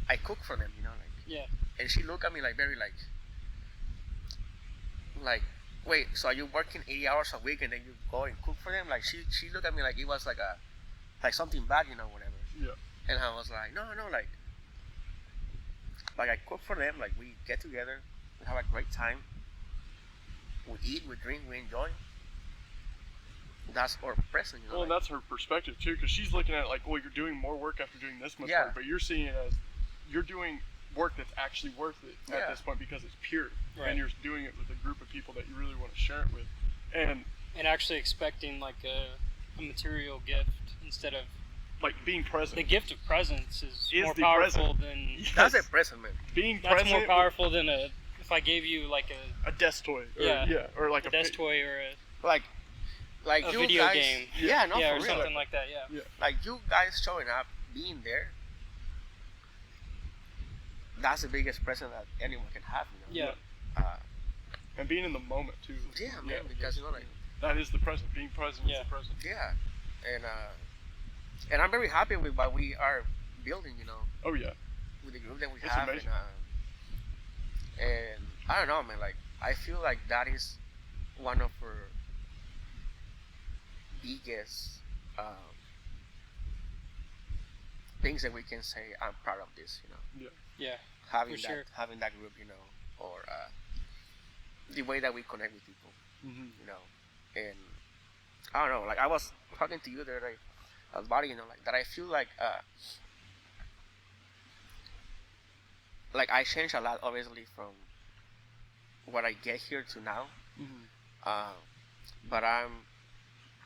Speaker 3: I cook for them, you know, like."
Speaker 1: Yeah.
Speaker 3: And she looked at me like very like, wait, so are you working 80 hours a week and then you go and cook for them? Like she looked at me like it was like something bad, you know, whatever.
Speaker 2: yeah,
Speaker 3: And I was like, no, like I cook for them, like we get together, we have a great time, we eat, we drink, we enjoy. That's our present, you know.
Speaker 2: well, and
Speaker 3: like,
Speaker 2: that's her perspective too, because she's looking at it like, well, you're doing more work after doing this much
Speaker 3: Yeah.
Speaker 2: work, but you're seeing it as you're doing work that's actually worth it at
Speaker 3: Yeah.
Speaker 2: this point because it's pure,
Speaker 1: Right.
Speaker 2: and you're doing it with a group of people that you really want to share it with, and
Speaker 1: And actually expecting like a material gift instead of
Speaker 2: like being present.
Speaker 1: the gift of presence is
Speaker 2: Is
Speaker 1: more
Speaker 2: the
Speaker 1: powerful
Speaker 2: present.
Speaker 1: than
Speaker 2: Yes.
Speaker 3: that's a present, man.
Speaker 2: Being
Speaker 1: that's
Speaker 2: present.
Speaker 1: more powerful than if I gave you like
Speaker 2: A desk toy. Or,
Speaker 1: Yeah.
Speaker 2: Or like
Speaker 1: a desk toy or
Speaker 3: Like
Speaker 1: a
Speaker 3: you
Speaker 1: video
Speaker 3: guys,
Speaker 1: game.
Speaker 3: Yeah, no,
Speaker 1: yeah,
Speaker 3: for
Speaker 1: or
Speaker 3: real.
Speaker 1: something like that. Yeah.
Speaker 3: Like you guys showing up, being there. That's the biggest present that anyone can have, you know.
Speaker 1: Yeah.
Speaker 2: And being in the moment too.
Speaker 3: Yeah, man, because you know, like,
Speaker 2: that is the present. Being present
Speaker 1: Yeah.
Speaker 2: is the present.
Speaker 3: yeah, and I'm very happy with what we are building, you know,
Speaker 2: Oh yeah.
Speaker 3: with the group that we
Speaker 2: It's
Speaker 3: have,
Speaker 2: amazing.
Speaker 3: and I don't know, man. Like, I feel like that is one of our biggest things that we can say. I'm proud of this, you know.
Speaker 1: Yeah.
Speaker 3: Having
Speaker 1: For
Speaker 3: that,
Speaker 1: sure.
Speaker 3: having that group, you know, or the way that we connect with people,
Speaker 2: Mm-hmm.
Speaker 3: you know, and I don't know. Like I was talking to you the other day about it, you know, like that. I feel like I changed a lot, obviously, from what I get here to now.
Speaker 2: Mm-hmm.
Speaker 3: But I'm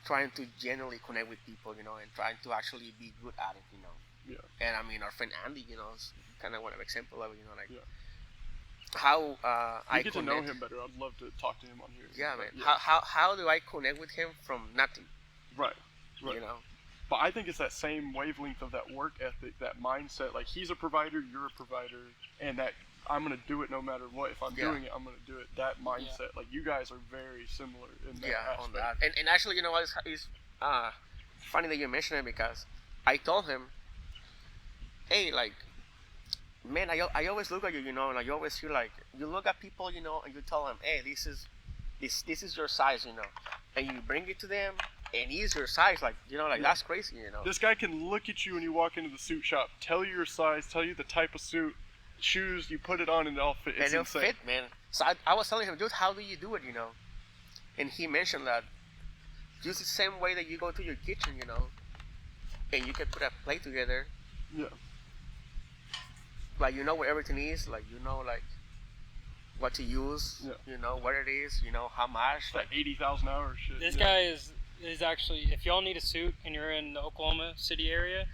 Speaker 3: trying to genuinely connect with people, you know, and trying to actually be good at it, you know.
Speaker 2: Yeah.
Speaker 3: And I mean, our friend Andy, you know, is kind of one of example of it, you know, like
Speaker 2: Yeah.
Speaker 3: how
Speaker 2: I
Speaker 3: I
Speaker 2: get
Speaker 3: connect.
Speaker 2: to know him better. I'd love to talk to him on here.
Speaker 3: Yeah,
Speaker 2: But,
Speaker 3: man. How do I connect with him from nothing?
Speaker 2: Right. Right.
Speaker 3: You know.
Speaker 2: But I think it's that same wavelength of that work ethic, that mindset. Like he's a provider, you're a provider, and that I'm gonna do it no matter what. If I'm
Speaker 3: Yeah.
Speaker 2: doing it, I'm gonna do it. That mindset. Like you guys are very similar in that
Speaker 3: Yeah,
Speaker 2: aspect.
Speaker 3: on that. And actually, you know what? It's funny that you mention it because I told him, hey, like, man, I always look at you, you know, and I always feel like you look at people, you know, and you tell them, hey, this is your size, you know, and you bring it to them, and he's your size, like, you know, like
Speaker 2: Yeah.
Speaker 3: that's crazy, you know.
Speaker 2: This guy can look at you when you walk into the suit shop, tell you your size, tell you the type of suit, shoes, you put it on and it'll fit. It's
Speaker 3: and it'll
Speaker 2: insane.
Speaker 3: fit, man. So I was telling him, dude, how do you do it, you know? And he mentioned that use the same way that you go to your kitchen, you know, and you can put a plate together.
Speaker 2: Yeah.
Speaker 3: Like, you know where everything is, like, you know, like, what to use,
Speaker 2: Yeah.
Speaker 3: you know, what it is, you know, how much.
Speaker 2: That 80,000 hours shit.
Speaker 1: This
Speaker 2: yeah.
Speaker 1: guy is actually, if y'all need a suit and you're in the Oklahoma City area,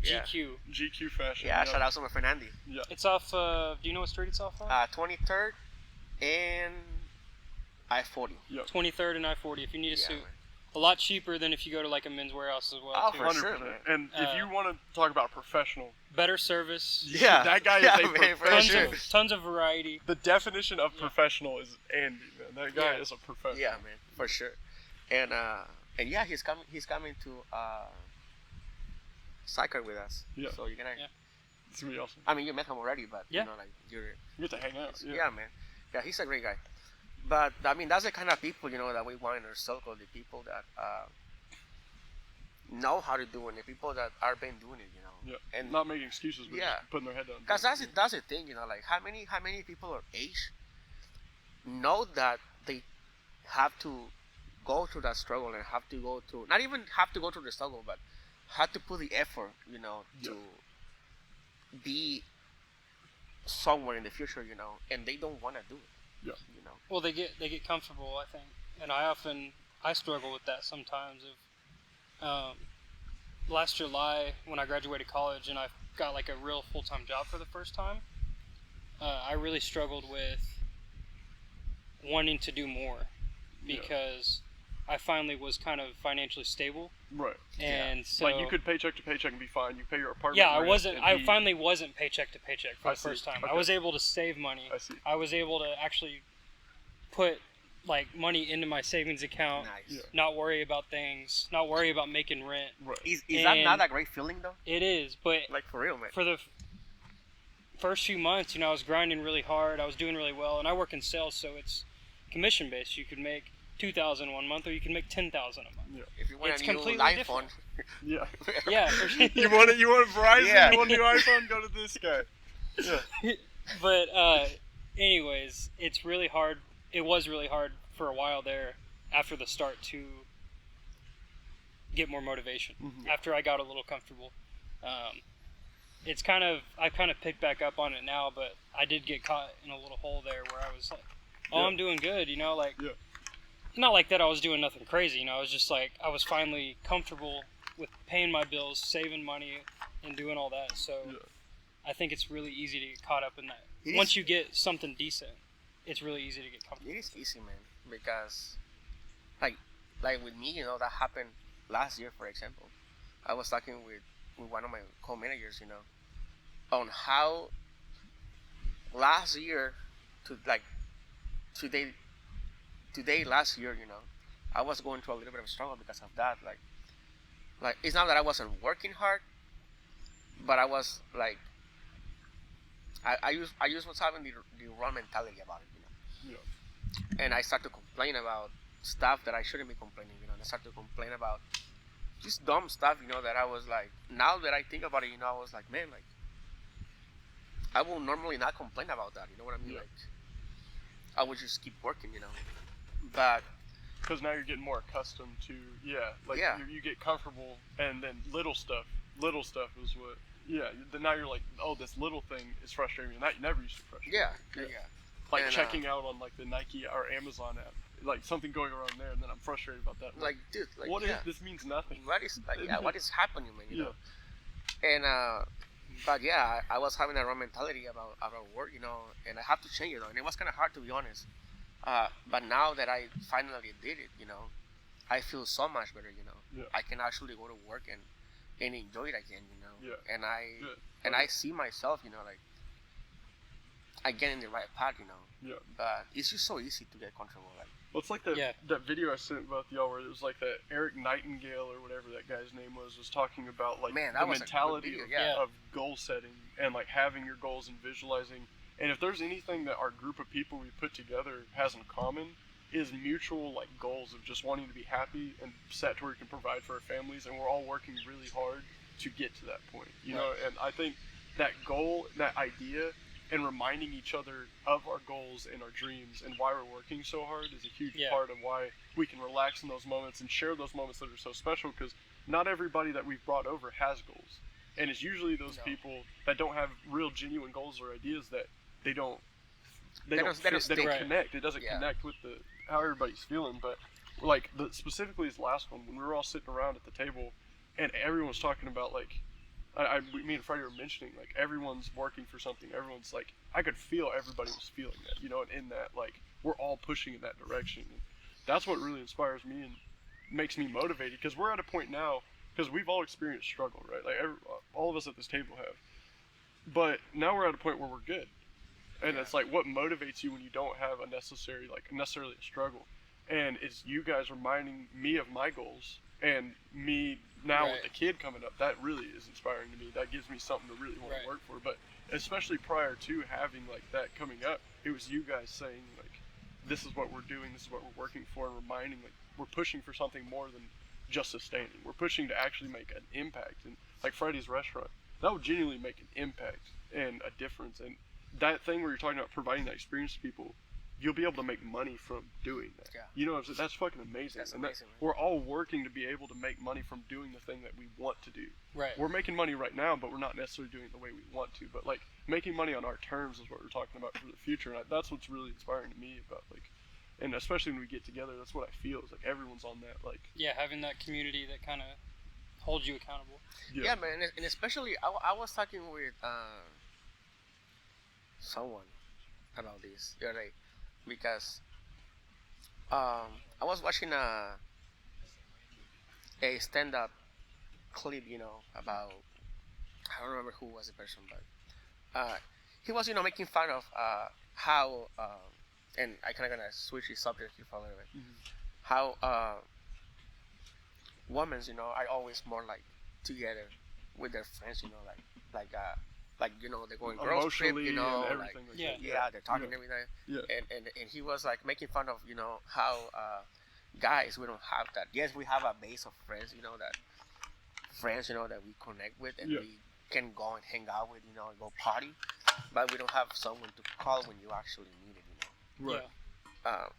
Speaker 3: Yeah.
Speaker 1: GQ.
Speaker 2: GQ fashion.
Speaker 3: Yeah, shout out to my friend Andy.
Speaker 2: Yeah.
Speaker 1: It's off. Do you know what street it's off of?
Speaker 3: 23rd and I-40.
Speaker 1: 23rd and I-40. If you need a
Speaker 3: Yeah,
Speaker 1: suit,
Speaker 3: man.
Speaker 1: a lot cheaper than if you go to like a Men's Warehouse as well.
Speaker 3: Oh,
Speaker 1: too.
Speaker 3: for
Speaker 2: 100%.
Speaker 3: sure, man.
Speaker 2: And if you want to talk about professional,
Speaker 1: Better service.
Speaker 3: Yeah,
Speaker 2: that guy is
Speaker 3: yeah,
Speaker 2: a
Speaker 3: man, for
Speaker 2: professional.
Speaker 3: sure.
Speaker 1: Tons of variety.
Speaker 2: The definition of professional is Andy, man. That guy
Speaker 1: Yeah.
Speaker 2: is a professional.
Speaker 3: Yeah, man, for sure. And yeah, he's coming. He's coming to cycle with us.
Speaker 2: Yeah.
Speaker 3: So you're gonna.
Speaker 1: Yeah.
Speaker 2: It's gonna be awesome.
Speaker 3: I mean, you met him already, but
Speaker 1: Yeah.
Speaker 3: you know, like you're.
Speaker 2: You get to hang out.
Speaker 3: Yeah, man. Yeah, he's a great guy. But I mean, that's the kind of people that we want in our circle. The people that know how to do it. The people that are been doing it.
Speaker 2: Yeah.
Speaker 3: And
Speaker 2: Not making excuses, but
Speaker 3: Yeah.
Speaker 2: just putting their head down.
Speaker 3: because that's the thing. Like how many people our age know that they have to go through that struggle and have to go through, not even have to go through the struggle, but have to put the effort, to be somewhere in the future, and they don't want to do it.
Speaker 2: Yeah.
Speaker 1: Well, they get comfortable, I think, and I struggle with that sometimes. Last July when I graduated college and I got like a real full-time job for the first time, I really struggled with wanting to do more because I finally was kind of financially stable,
Speaker 2: Right.
Speaker 1: and so
Speaker 2: Like you could paycheck to paycheck and be fine. You pay your apartment.
Speaker 1: yeah, I
Speaker 2: rent
Speaker 1: wasn't.
Speaker 2: and
Speaker 1: I
Speaker 2: eat.
Speaker 1: finally wasn't paycheck to paycheck for
Speaker 2: I
Speaker 1: the
Speaker 2: see.
Speaker 1: first time.
Speaker 2: Okay.
Speaker 1: I was able to save money.
Speaker 2: I see.
Speaker 1: I was able to actually put like money into my savings account,
Speaker 3: Nice.
Speaker 2: Yeah.
Speaker 1: not worry about things, not worry about making rent.
Speaker 2: Right.
Speaker 3: Is that
Speaker 1: And-
Speaker 3: not a great feeling though?
Speaker 1: It is, but
Speaker 3: Like for real, man.
Speaker 1: for the first few months, I was grinding really hard. I was doing really well, and I work in sales, so it's commission based. You could make $2,000 one month, or you can make $10,000 a month.
Speaker 3: If you want
Speaker 1: It's
Speaker 3: a new
Speaker 1: completely
Speaker 3: iPhone,
Speaker 1: different.
Speaker 2: Yeah.
Speaker 1: Yeah, for sure.
Speaker 2: You want it? You want Verizon?
Speaker 3: Yeah.
Speaker 2: You want a new iPhone? Go to this guy. Yeah.
Speaker 1: But anyways, it's really hard. It was really hard for a while there after the start to get more motivation.
Speaker 2: Mhm.
Speaker 1: After I got a little comfortable, it's kind of I kind of picked back up on it now, but I did get caught in a little hole there where I was like, "Oh,
Speaker 2: Yeah.
Speaker 1: I'm doing good," like.
Speaker 2: Yeah.
Speaker 1: Not like that I was doing nothing crazy, I was just like I was finally comfortable with paying my bills, saving money, and doing all that. So
Speaker 2: Yeah.
Speaker 1: I think it's really easy to get caught up in that.
Speaker 3: It
Speaker 1: Once
Speaker 3: is-
Speaker 1: you get something decent, it's really easy to get comfortable.
Speaker 3: it is easy, man. Because, like with me, that happened last year, for example. I was talking with one of my co-managers, on how last year to like today last year, I was going through a little bit of a struggle because of that. Like it's not that I wasn't working hard, but I was like, I was having the wrong mentality about it,
Speaker 2: Yeah.
Speaker 3: and I started to complain about stuff that I shouldn't be complaining, and I started to complain about just dumb stuff, that I was like, now that I think about it, I was like, man, like, I will normally not complain about that, you know what I mean?
Speaker 2: Yeah.
Speaker 3: Like, I would just keep working, but
Speaker 2: Because now you're getting more accustomed to,
Speaker 3: Yeah.
Speaker 2: You get comfortable, and then little stuff is what, then now you're like, oh, this little thing is frustrating, and that never used to frustrate
Speaker 3: yeah,
Speaker 2: me.
Speaker 3: yeah.
Speaker 2: Like
Speaker 3: And,
Speaker 2: checking out on like the Nike or Amazon app, like something going around there, and then I'm frustrated about that.
Speaker 3: Like, dude, like,
Speaker 2: what is
Speaker 3: yeah.
Speaker 2: this? Means nothing.
Speaker 3: What is like, yeah, what is happening, man? You
Speaker 2: Yeah.
Speaker 3: know. And but yeah, I was having a wrong mentality about work, and I have to change it, and it was kind of hard to be honest. But now that I finally did it, I feel so much better.
Speaker 2: Yeah.
Speaker 3: I can actually go to work and enjoy it again.
Speaker 2: Yeah.
Speaker 3: And I
Speaker 2: Good.
Speaker 3: and I see myself, like I get in the right path,
Speaker 2: Yeah.
Speaker 3: But it's just so easy to get comfortable, like.
Speaker 2: Well, it's like that
Speaker 1: Yeah.
Speaker 2: that video I sent both y'all where it was like that Eric Nightingale or whatever that guy's name was talking about like
Speaker 3: Man, that
Speaker 2: the
Speaker 3: was a good
Speaker 2: mentality
Speaker 3: video,
Speaker 2: of,
Speaker 3: yeah.
Speaker 2: of goal setting and like having your goals and visualizing. And if there's anything that our group of people we put together has in common, is mutual like goals of just wanting to be happy and set to where we can provide for our families, and we're all working really hard to get to that point. You know, and I think that goal, that idea, and reminding each other of our goals and our dreams and why we're working so hard is a huge
Speaker 1: Yeah.
Speaker 2: part of why we can relax in those moments and share those moments that are so special, because not everybody that we've brought over has goals, and it's usually those
Speaker 3: No.
Speaker 2: people that don't have real genuine goals or ideas that they don't
Speaker 3: They don't stick.
Speaker 1: Right.
Speaker 2: connect. It doesn't
Speaker 3: Yeah.
Speaker 2: connect with the how everybody's feeling. But like specifically this last one, when we were all sitting around at the table and everyone was talking about like me and Freddy were mentioning like everyone's working for something. Everyone's like, I could feel everybody was feeling that, and in that like we're all pushing in that direction. And that's what really inspires me makes me motivated, because we're at a point now, because we've all experienced struggle, right? Like all of us at this table have. But now we're at a point where we're good. And it's like, what motivates you when you don't have necessarily a struggle? And it's you guys reminding me of my goals, and me now with the kid coming up. That really is inspiring to me. That gives me something to really want to work for. But especially prior to having like that coming up, it was you guys saying like, this is what we're doing, this is what we're working for, and reminding like we're pushing for something more than just sustaining. We're pushing to actually make an impact. And like Freddy's restaurant, that would genuinely make an impact and a difference. And that thing where you're talking about providing that experience to people, you'll be able to make money from doing that.
Speaker 3: Yeah.
Speaker 2: You know what I'm saying? That's fucking amazing.
Speaker 3: That's
Speaker 2: and
Speaker 3: amazing,
Speaker 2: we're all working to be able to make money from doing the thing that we want to do.
Speaker 1: Right.
Speaker 2: We're making money right now, but we're not necessarily doing it the way we want to. But like making money on our terms is what we're talking about for the future. And that's what's really inspiring to me about like, and especially when we get together, that's what I feel is like everyone's on that like.
Speaker 1: Yeah, having that community that kind of holds you accountable.
Speaker 3: Yeah, man, and especially I was talking with someone about this the other day, because I was watching a stand-up clip, about, I don't remember who was the person, but he was, making fun of how, and I kind of gonna switch the subject here for a little bit, how women, are always more like together with their friends, like they're going girls trip,
Speaker 2: Emotionally and everything like
Speaker 3: they're talking every day.
Speaker 2: Yeah.
Speaker 3: And he was like making fun of, how guys, we don't have that. Yes, we have a base of friends, that we connect with, and we can go and hang out with, and go party, but we don't have someone to call when you actually need it,
Speaker 2: Right.
Speaker 1: Yeah.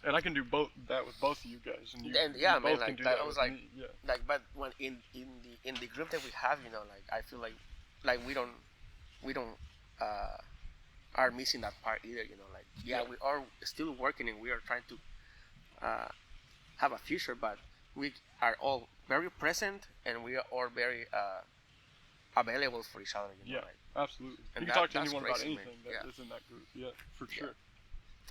Speaker 2: And I can do that with both of you guys, and you
Speaker 3: man,
Speaker 2: both can do
Speaker 3: that
Speaker 2: that
Speaker 3: was
Speaker 2: with
Speaker 3: like,
Speaker 2: me. Yeah.
Speaker 3: like, but when in the group that we have, like I feel like we don't are missing that part either, like we are still working and we are trying to have a future, but we are all very present and we are all very available for each other,
Speaker 2: Yeah,
Speaker 3: like,
Speaker 2: absolutely.
Speaker 3: and
Speaker 2: You can talk to
Speaker 3: that's
Speaker 2: anyone about
Speaker 3: crazy,
Speaker 2: anything
Speaker 3: man.
Speaker 2: that is in that group. Yeah, for sure.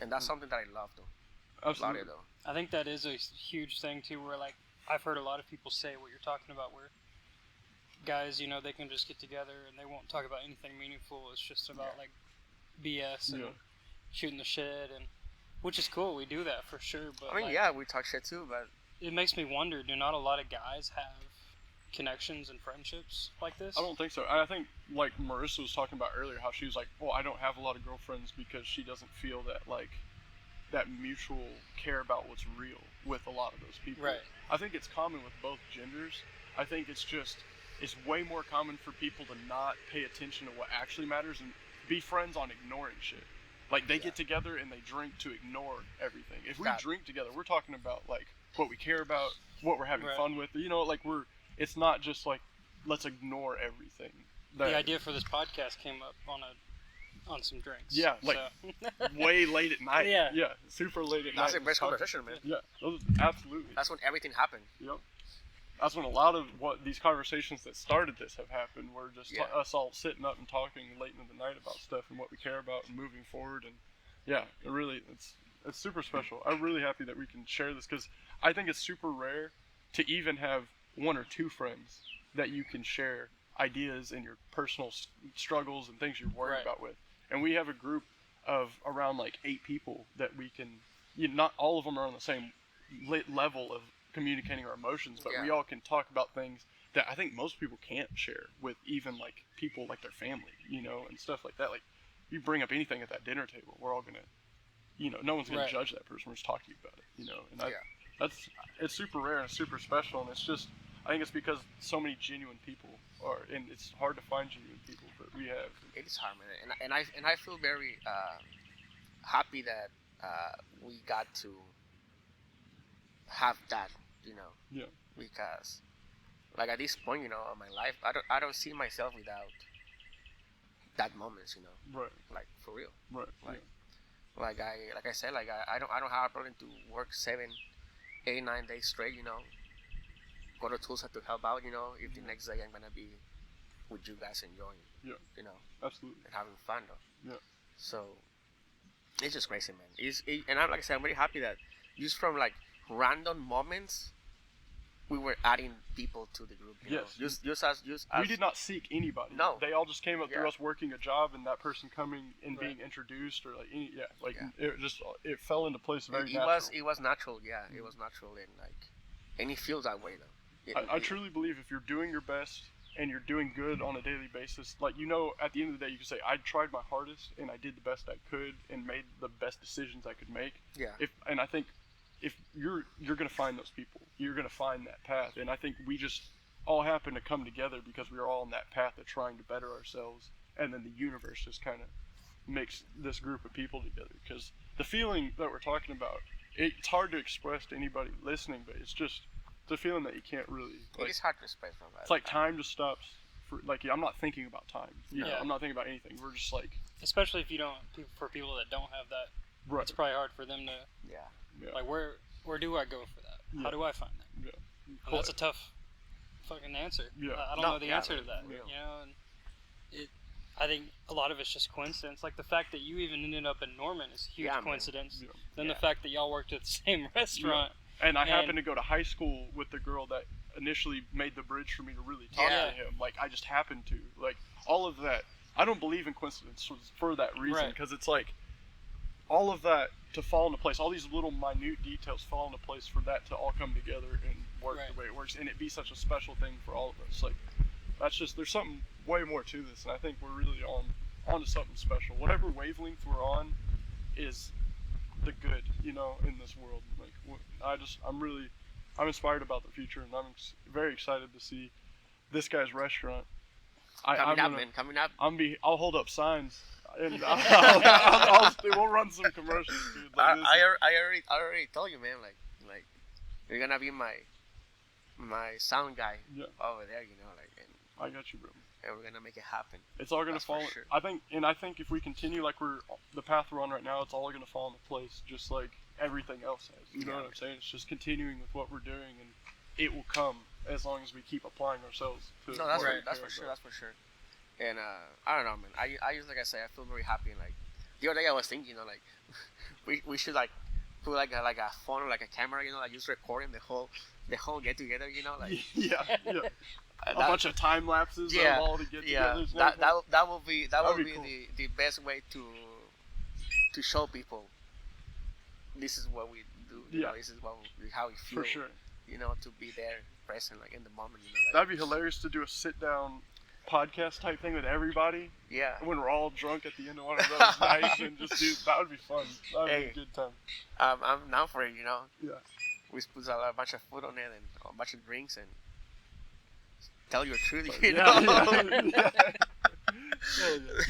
Speaker 3: and that's something that I love though.
Speaker 2: Absolutely.
Speaker 3: About it, though.
Speaker 1: I think that is a huge thing too, where like I've heard a lot of people say what you're talking about, where guys, they can just get together and they won't talk about anything meaningful. It's just about like BS and shooting the shit, and which is cool. We do that for sure. But
Speaker 3: I mean, we talk shit too, but
Speaker 1: it makes me wonder: do not a lot of guys have connections and friendships like this?
Speaker 2: I don't think so. I think like Marissa was talking about earlier, how she was like, well, I don't have a lot of girlfriends because she doesn't feel that like that mutual care about what's real with a lot of those people.
Speaker 1: Right.
Speaker 2: I think it's common with both genders. I think it's way more common for people to not pay attention to what actually matters and be friends on ignoring shit. Like they get together and they drink to ignore everything. If we drink together, we're talking about like what we care about, what we're having fun with. Like it's not just like let's ignore everything.
Speaker 1: The idea for this podcast came up on some drinks.
Speaker 2: Yeah, like way late at night.
Speaker 1: Yeah,
Speaker 2: super late at night.
Speaker 3: that's the best conversation, man.
Speaker 2: Yeah, absolutely.
Speaker 3: That's when everything happened.
Speaker 2: Yep. That's when a lot of what these conversations that started this have happened. We're just us all sitting up and talking late into the night about stuff and what we care about and moving forward. And it's super special. I'm really happy that we can share this, because I think it's super rare to even have one or two friends that you can share ideas and your personal struggles and things you're worried about with. And we have a group of around like 8 people that we can. Not all of them are on the same level of communicating our emotions, but we all can talk about things that I think most people can't share with even like people like their family, and stuff like that. Like you bring up anything at that dinner table, we're all gonna, no one's gonna judge that person. We're just talking about it, and it's super rare and it's super special, and it's just, I think it's because so many genuine people are, and it's hard to find genuine people, but we have.
Speaker 3: It is hard, man, and I feel very happy that we got to have that,
Speaker 2: Yeah.
Speaker 3: Because, like at this point, in my life, I don't see myself without that moments,
Speaker 2: Right.
Speaker 3: like for real.
Speaker 2: Right.
Speaker 3: Like I said, I don't have a problem to work 7, 8, 9 days straight, go to Tulsa to help out, if the next day I'm gonna be with you guys enjoying,
Speaker 2: Absolutely.
Speaker 3: and having fun though.
Speaker 2: Yeah.
Speaker 3: So it's just crazy, man. And I'm like I said, I'm very happy that just from like random moments we were adding people to the group. You know?
Speaker 2: Yes.
Speaker 3: Just us.
Speaker 2: We did not seek anybody.
Speaker 3: No.
Speaker 2: They all just came up through
Speaker 3: Yeah.
Speaker 2: us working a job and that person coming and being introduced or like it fell into place very natural.
Speaker 3: It was natural. Yeah, it was natural and it feels that way though.
Speaker 2: I truly believe if you're doing your best and you're doing good on a daily basis, like at the end of the day, you can say I tried my hardest and I did the best I could and made the best decisions I could make.
Speaker 3: Yeah.
Speaker 2: And I think if you're gonna find those people, you're gonna find that path. And I think we just all happen to come together because we are all on that path of trying to better ourselves. And then the universe just kind of makes this group of people together. Because the feeling that we're talking about, it's hard to express to anybody listening, but it's a feeling that you can't really.
Speaker 3: It is hard to express from that.
Speaker 2: It's like time just stops. I'm not thinking about time. You know,
Speaker 1: Yeah.
Speaker 2: I'm not thinking about anything. We're just like.
Speaker 1: Especially if you don't, for people that don't have that,
Speaker 2: Right.
Speaker 1: it's probably hard for them to.
Speaker 3: Yeah.
Speaker 2: Yeah.
Speaker 1: Like where do I go for that?
Speaker 2: Yeah.
Speaker 1: How do I find that?
Speaker 2: Yeah.
Speaker 1: And that's a tough fucking answer.
Speaker 2: Yeah.
Speaker 1: I don't
Speaker 3: No,
Speaker 1: know the
Speaker 3: yeah,
Speaker 1: answer to that.
Speaker 2: yeah.
Speaker 1: You know, and I think a lot of it's just coincidence. Like the fact that you even ended up in Norman is a huge
Speaker 3: Yeah, man.
Speaker 1: coincidence.
Speaker 2: Yeah.
Speaker 1: Then
Speaker 3: Yeah.
Speaker 1: the fact that y'all worked at the same restaurant.
Speaker 2: And I happened to go to high school with the girl that initially made the bridge for me to really talk
Speaker 1: Yeah.
Speaker 2: to him. Like, I just happened to. Like, all of that. I don't believe in coincidence for that reason.
Speaker 1: Right.
Speaker 2: Because it's like, all of that to fall into place, all these little minute details fall into place for that to all come together and work
Speaker 1: Right.
Speaker 2: the way it works. And it be such a special thing for all of us. Like, that's just, there's something way more to this. And I think we're really on to something special. Whatever wavelength we're on is the good, in this world. Like, I'm inspired about the future, and I'm very excited to see this guy's restaurant.
Speaker 3: Coming up.
Speaker 2: I'll hold up signs, and we'll run some commercials, dude. Like,
Speaker 3: I already told you, man. Like you're gonna be my sound guy
Speaker 2: Yeah.
Speaker 3: over there, and
Speaker 2: I got you, bro.
Speaker 3: we're gonna make it happen.
Speaker 2: It's all gonna
Speaker 3: That's for
Speaker 2: fall.
Speaker 3: sure.
Speaker 2: I think if we continue like the path we're on right now, it's all gonna fall into place, just like everything else has. You know
Speaker 3: Yeah.
Speaker 2: what I'm saying? It's just continuing with what we're doing, and it will come as long as we keep applying ourselves to.
Speaker 3: No, that's
Speaker 2: what
Speaker 3: for,
Speaker 2: we
Speaker 3: that's
Speaker 2: care
Speaker 3: for sure.
Speaker 2: about.
Speaker 3: That's for sure. And I don't know, man. I just like I say, I feel very happy. And like the other day, I was thinking, like we should like put like a phone or like a camera, like just recording the whole get together, like
Speaker 2: Yeah. A
Speaker 3: that-
Speaker 2: bunch of time lapses
Speaker 3: Yeah,
Speaker 2: of all the get
Speaker 3: yeah.
Speaker 2: togethers.
Speaker 3: That will be
Speaker 2: That'd be
Speaker 3: be
Speaker 2: cool.
Speaker 3: the best way to show people this is what we do.
Speaker 2: Yeah.
Speaker 3: This is how we feel.
Speaker 2: For sure.
Speaker 3: To be there, present, like in the moment. Like,
Speaker 2: That'd be hilarious to do a sit down podcast type thing with everybody
Speaker 3: yeah.
Speaker 2: when we're all drunk at the end of one of those nights and just do that would be fun. That would be
Speaker 3: Hey.
Speaker 2: a good time.
Speaker 3: I'm down for it.
Speaker 2: Yeah.
Speaker 3: We put a bunch of food on it and a bunch of drinks and tell your truth.
Speaker 2: Yeah. Hell yeah.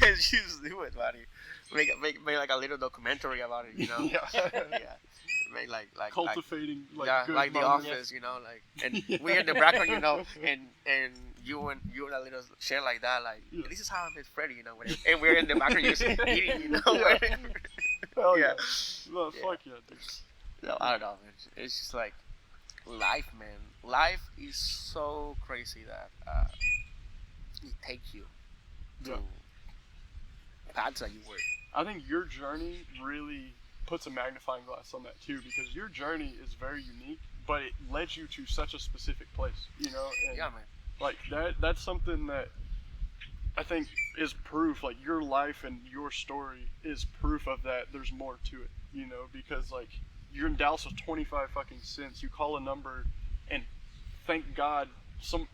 Speaker 3: Let's just do it, buddy. Make like a little documentary about it.
Speaker 2: Yeah.
Speaker 3: Yeah. Make like
Speaker 2: Cultivating good
Speaker 3: like The
Speaker 2: moments.
Speaker 3: Office, and
Speaker 2: Yeah.
Speaker 3: we in the background, and you and a little share like that, like
Speaker 2: Yeah.
Speaker 3: this is how I met Freddy, whatever. And we're in the background just eating,
Speaker 2: Yeah. Hell yeah.
Speaker 3: Yeah.
Speaker 2: No,
Speaker 3: Yeah.
Speaker 2: fuck yeah, dude.
Speaker 3: No, I don't know, man. It's just like life, man. Life is so crazy that it takes you to
Speaker 2: Yeah.
Speaker 3: paths that you were.
Speaker 2: I think your journey really puts a magnifying glass on that too, because your journey is very unique, but it led you to such a specific place, And
Speaker 3: Yeah, man.
Speaker 2: like that's something that I think is proof, like your life and your story is proof of that. There's more to it, because like you're in Dallas with 25 fucking cents. You call a number and thank God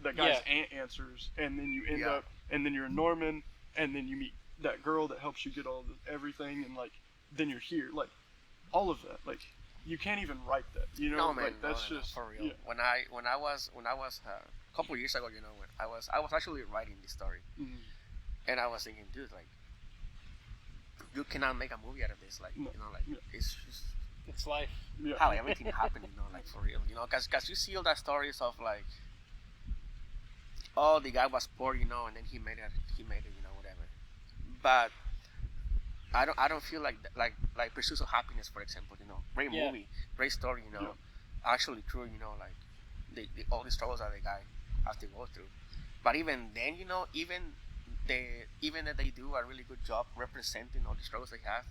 Speaker 2: that guy's aunt answers, and then you end
Speaker 3: Yeah.
Speaker 2: up, and then you're in Norman, and then you meet that girl that helps you get everything, and like then you're here, like all of that, like you can't even write that,
Speaker 3: No, man.
Speaker 2: like that's
Speaker 3: no,
Speaker 2: just
Speaker 3: for real.
Speaker 2: yeah.
Speaker 3: When I was a couple years ago, when I was actually writing this story,
Speaker 2: Mhm.
Speaker 3: and I was thinking, dude, like you cannot make a movie out of this, like
Speaker 2: No. Yeah.
Speaker 3: it's just
Speaker 1: It's life.
Speaker 2: Yeah.
Speaker 3: how everything happened, like for real, because you see all that stories of like, oh, the guy was poor, and then he made it, whatever. But I don't feel like like Pursuit of Happiness, for example, great
Speaker 1: Yeah.
Speaker 3: movie, great story,
Speaker 2: Yeah.
Speaker 3: actually true, like the all the struggles that the guy has to go through. But even then, even that they do a really good job representing all the struggles they have,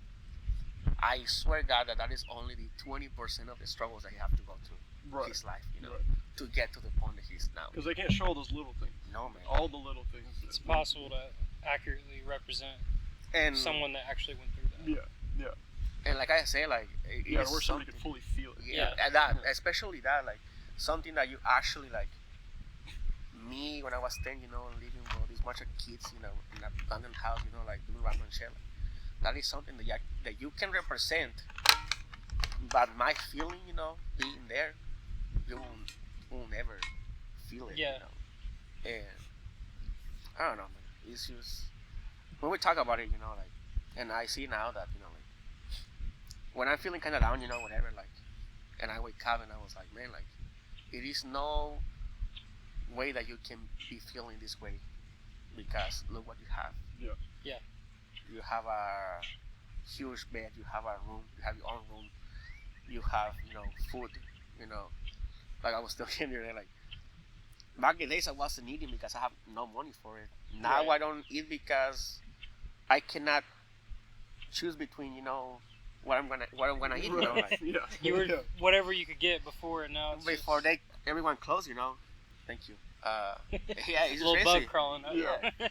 Speaker 3: I swear God that is only the 20% of the struggles that he have to go through
Speaker 2: Right.
Speaker 3: his life, you know,
Speaker 2: Right.
Speaker 3: to get to the point that he's now.
Speaker 2: Because they can't show all those little things.
Speaker 3: No, man.
Speaker 2: All the little things.
Speaker 1: It's possible to accurately represent
Speaker 3: And
Speaker 1: someone that actually went through that.
Speaker 2: Yeah.
Speaker 3: and like I say, like
Speaker 2: Yeah,
Speaker 3: it's
Speaker 2: where somebody
Speaker 3: something-
Speaker 2: could fully feel it.
Speaker 3: Yeah, and that, especially that, like something that you actually like. Me when I was 10, you know, living with this bunch of kids, you know, in an abandoned house, you know, like doing random shit. That is something that you can represent, but my feeling, you know, being there, you will never feel it.
Speaker 1: Yeah.
Speaker 3: You know? And I don't know, man. It's just when we talk about it, you know, like, and I see now that, you know, like when I'm feeling kind of down, you know, whatever, like, and I wake up and I was like, man, like, it is no way that you can be feeling this way because look what you have.
Speaker 2: Yeah.
Speaker 1: Yeah.
Speaker 3: You have a huge bed, you have a room, you have your own room, you have, you know, food, you know. Like I was telling you, like back in the days I wasn't eating because I have no money for it. Now
Speaker 1: Right.
Speaker 3: I don't eat because I cannot choose between, you know, what I'm gonna eat, you know, like
Speaker 2: Yeah.
Speaker 1: You were
Speaker 2: Yeah.
Speaker 1: whatever you could get before, and now it's
Speaker 3: before everyone closed, you know. Thank you. Yeah, it's
Speaker 1: a little
Speaker 3: crazy.
Speaker 1: bug crawling up.
Speaker 2: Yeah.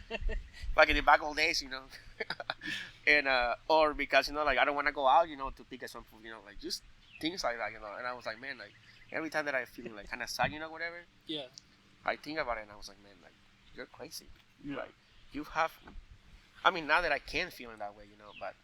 Speaker 3: Back in the back old days, you know. And or because, you know, like I don't want to go out, you know, to pick up some food, you know, like just things like that, you know. And I was like, man, like every time that I feel like kind of sad, you know, whatever,
Speaker 1: Yeah.
Speaker 3: I think about it and I was like, man, like you're crazy.
Speaker 2: Yeah.
Speaker 3: Like you have, I mean, now that I can feel in that way, you know, but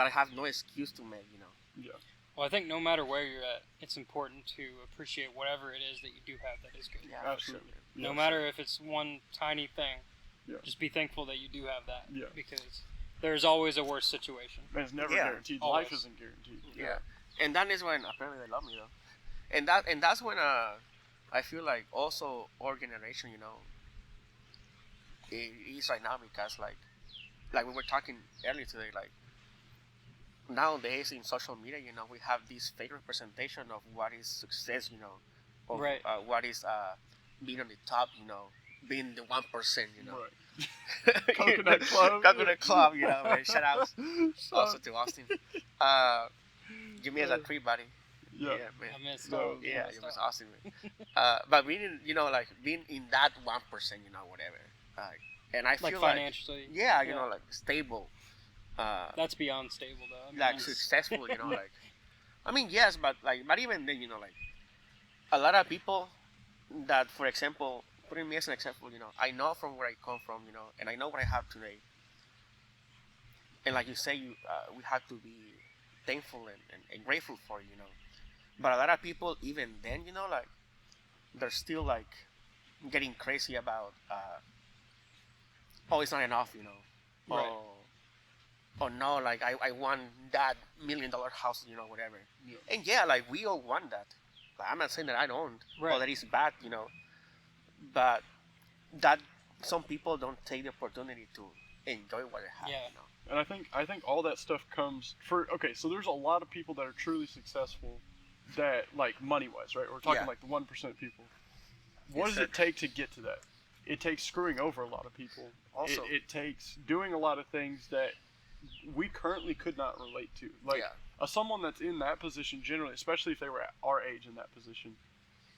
Speaker 3: I have no excuse to make, you know.
Speaker 2: Yeah.
Speaker 1: Well, I think no matter where you're at, it's important to appreciate whatever it is that you do have that is good.
Speaker 3: Yeah,
Speaker 2: Absolutely.
Speaker 3: for sure, man.
Speaker 1: No matter if it's one tiny thing,
Speaker 2: Yeah.
Speaker 1: just be thankful that you do have that.
Speaker 2: Yeah.
Speaker 1: Because there's always a worse situation.
Speaker 2: Man, it's never
Speaker 3: Yeah.
Speaker 2: guaranteed.
Speaker 1: Always.
Speaker 2: Life isn't guaranteed.
Speaker 3: Yeah. And that is when apparently they love me though, and that's when I feel like also our generation, you know, it is right now because like we were talking earlier today, like nowadays in social media, you know, we have this fake representation of what is success, you know, of
Speaker 1: Right.
Speaker 3: what is being on the top, you know, being the 1%, you know.
Speaker 2: Right. Coconut Club.
Speaker 3: Coconut Club, you know, man. Shout out
Speaker 2: So-
Speaker 3: also to Austin. Give me as a treat, buddy.
Speaker 2: Yeah.
Speaker 3: man.
Speaker 1: I missed
Speaker 2: No,
Speaker 1: out.
Speaker 3: Yeah,
Speaker 1: I
Speaker 3: it
Speaker 1: missed
Speaker 3: was
Speaker 1: out.
Speaker 3: awesome, man. But being, you know, like being in that 1%, you know, whatever. And I
Speaker 1: Like
Speaker 3: feel
Speaker 1: financially.
Speaker 3: yeah, you know, like stable,
Speaker 1: That's beyond stable, though. I mean,
Speaker 3: like
Speaker 1: that's-
Speaker 3: successful, you know, like. I mean, yes, but even then, you know, like a lot of people that, for example, putting me as an example, you know, I know from where I come from, you know, and I know what I have today. And like you say, we have to be thankful and grateful for, you know. But a lot of people, even then, you know, like they're still like getting crazy about, oh, it's not enough, you know.
Speaker 1: Right.
Speaker 3: Oh no, like I want that $1 million house, you know, whatever.
Speaker 2: Yeah.
Speaker 3: And yeah, like we all want that. Like, I'm not saying that I don't, or
Speaker 1: Right.
Speaker 3: that it's bad, you know. But that some people don't take the opportunity to enjoy what they have,
Speaker 1: Yeah.
Speaker 3: you know.
Speaker 2: And I think all that stuff comes for okay. So there's a lot of people that are truly successful, that like money wise, right? We're talking
Speaker 3: Yeah.
Speaker 2: like the 1% people. What
Speaker 3: Yes,
Speaker 2: does it take to get to that? It takes screwing over a lot of people.
Speaker 3: Also-
Speaker 2: it takes doing a lot of things that we currently could not relate to. Like
Speaker 3: Yeah.
Speaker 2: someone that's in that position generally, especially if they were at our age in that position,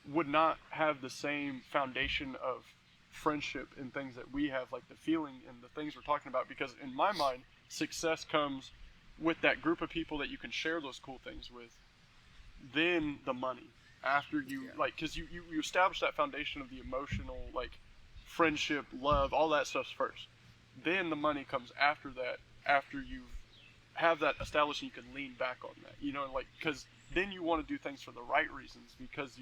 Speaker 2: would not have the same foundation of friendship and things that we have, like the feeling and the things we're talking about. Because in my mind, success comes with that group of people that you can share those cool things with. Then the money, after you
Speaker 3: Yeah.
Speaker 2: like, because you establish that foundation of the emotional, like friendship, love, all that stuff's first. Then the money comes after that. After you have that established, and you can lean back on that, you know, like, because then you want to do things for the right reasons, because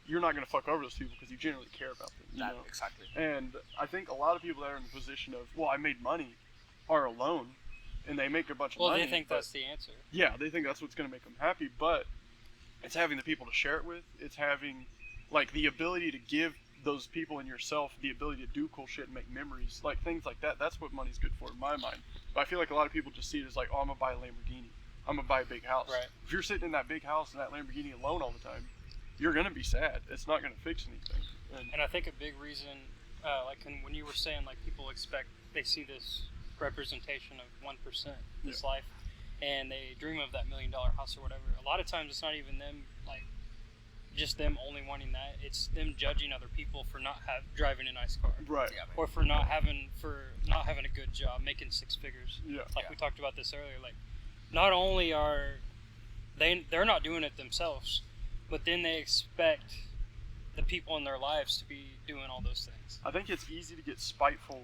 Speaker 2: you're not going to fuck over those people because you genuinely care about them, you
Speaker 3: That,
Speaker 2: know.
Speaker 3: exactly.
Speaker 2: And I think a lot of people that are in the position of, well, I made money, are alone, and they make a bunch of
Speaker 1: Well,
Speaker 2: money.
Speaker 1: they think
Speaker 2: but-
Speaker 1: that's the answer.
Speaker 2: yeah, they think that's what's going to make them happy, but it's having the people to share it with. It's having, like, the ability to give those people and yourself the ability to do cool shit and make memories, like things like that. That's what money's good for in my mind. But I feel like a lot of people just see it as like, oh, I'm gonna buy a Lamborghini, I'm gonna buy a big house.
Speaker 1: Right.
Speaker 2: If you're sitting in that big house and that Lamborghini alone all the time, you're gonna be sad. It's not gonna fix anything. And
Speaker 1: And I think a big reason, like when you were saying, like people expect, they see this representation of 1% this life, and they dream of that $1 million house or whatever. A lot of times it's not even them, like, just them only wanting that. It's them judging other people for not driving a nice car,
Speaker 2: Right.
Speaker 3: Yeah, man.
Speaker 1: or for not having a good job, making six figures.
Speaker 2: Yeah.
Speaker 1: Like we talked about this earlier. Like, not only are they're not doing it themselves, but then they expect the people in their lives to be doing all those things.
Speaker 2: I think it's easy to get spiteful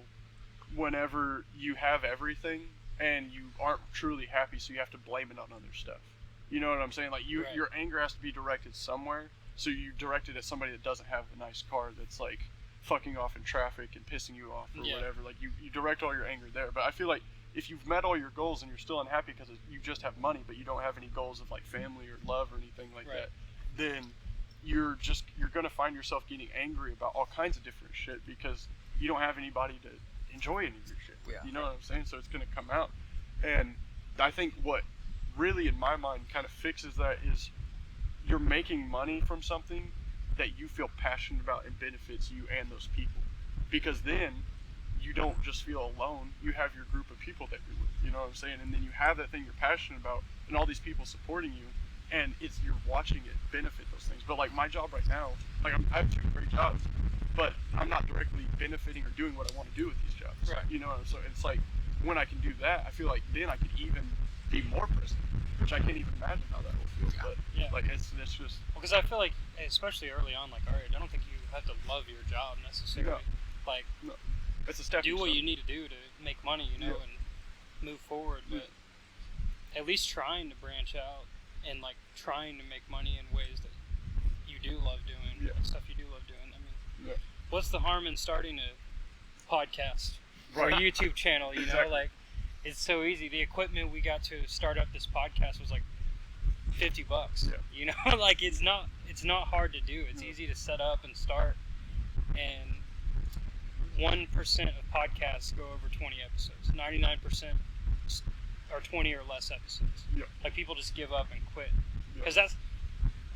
Speaker 2: whenever you have everything and you aren't truly happy, so you have to blame it on other stuff. You know what I'm saying? Like,
Speaker 1: Right.
Speaker 2: your anger has to be directed somewhere, so you direct it at somebody that doesn't have a nice car that's like fucking off in traffic and pissing you off or whatever. Like, you direct all your anger there. But I feel like if you've met all your goals and you're still unhappy because you just have money, but you don't have any goals of like family or love or anything like
Speaker 1: Right.
Speaker 2: that, then you're gonna find yourself getting angry about all kinds of different shit because you don't have anybody to enjoy any of your shit with.
Speaker 3: Yeah.
Speaker 2: You know what I'm saying? So it's gonna come out. And I think what really in my mind kind of fixes that is you're making money from something that you feel passionate about and benefits you and those people, because then you don't just feel alone, you have your group of people that you're with, you know what I'm saying? And then you have that thing you're passionate about and all these people supporting you, and you're watching it benefit those things. But like my job right now, like I have 2 great jobs, but I'm not directly benefiting or doing what I want to do with these jobs.
Speaker 1: Right.
Speaker 2: You know, so it's like when I can do that, I feel like then I could even be more present, which I can't even imagine how that will feel. But
Speaker 1: Yeah.
Speaker 2: like it's just
Speaker 1: Because I feel like, especially early on, like, all right, I don't think you have to love your job necessarily. Like,
Speaker 2: it's a step.
Speaker 1: do what you need to do to make money, you know,
Speaker 2: Yeah.
Speaker 1: and move forward. But at least trying to branch out and like trying to make money in ways that you do love doing,
Speaker 2: Yeah.
Speaker 1: stuff you do love doing. I mean,
Speaker 2: Yeah.
Speaker 1: what's the harm in starting a podcast or a
Speaker 2: Right.
Speaker 1: YouTube channel? You
Speaker 2: Exactly.
Speaker 1: know, like, it's so easy. The equipment we got to start up this podcast was like $50.
Speaker 2: Yeah.
Speaker 1: You know, like it's not hard to do. It's
Speaker 2: Yeah.
Speaker 1: easy to set up and start. And 1% of podcasts go over 20 episodes. 99% are 20 or less episodes.
Speaker 2: Yeah.
Speaker 1: Like, people just give up and quit.
Speaker 2: Yeah.
Speaker 1: Because that's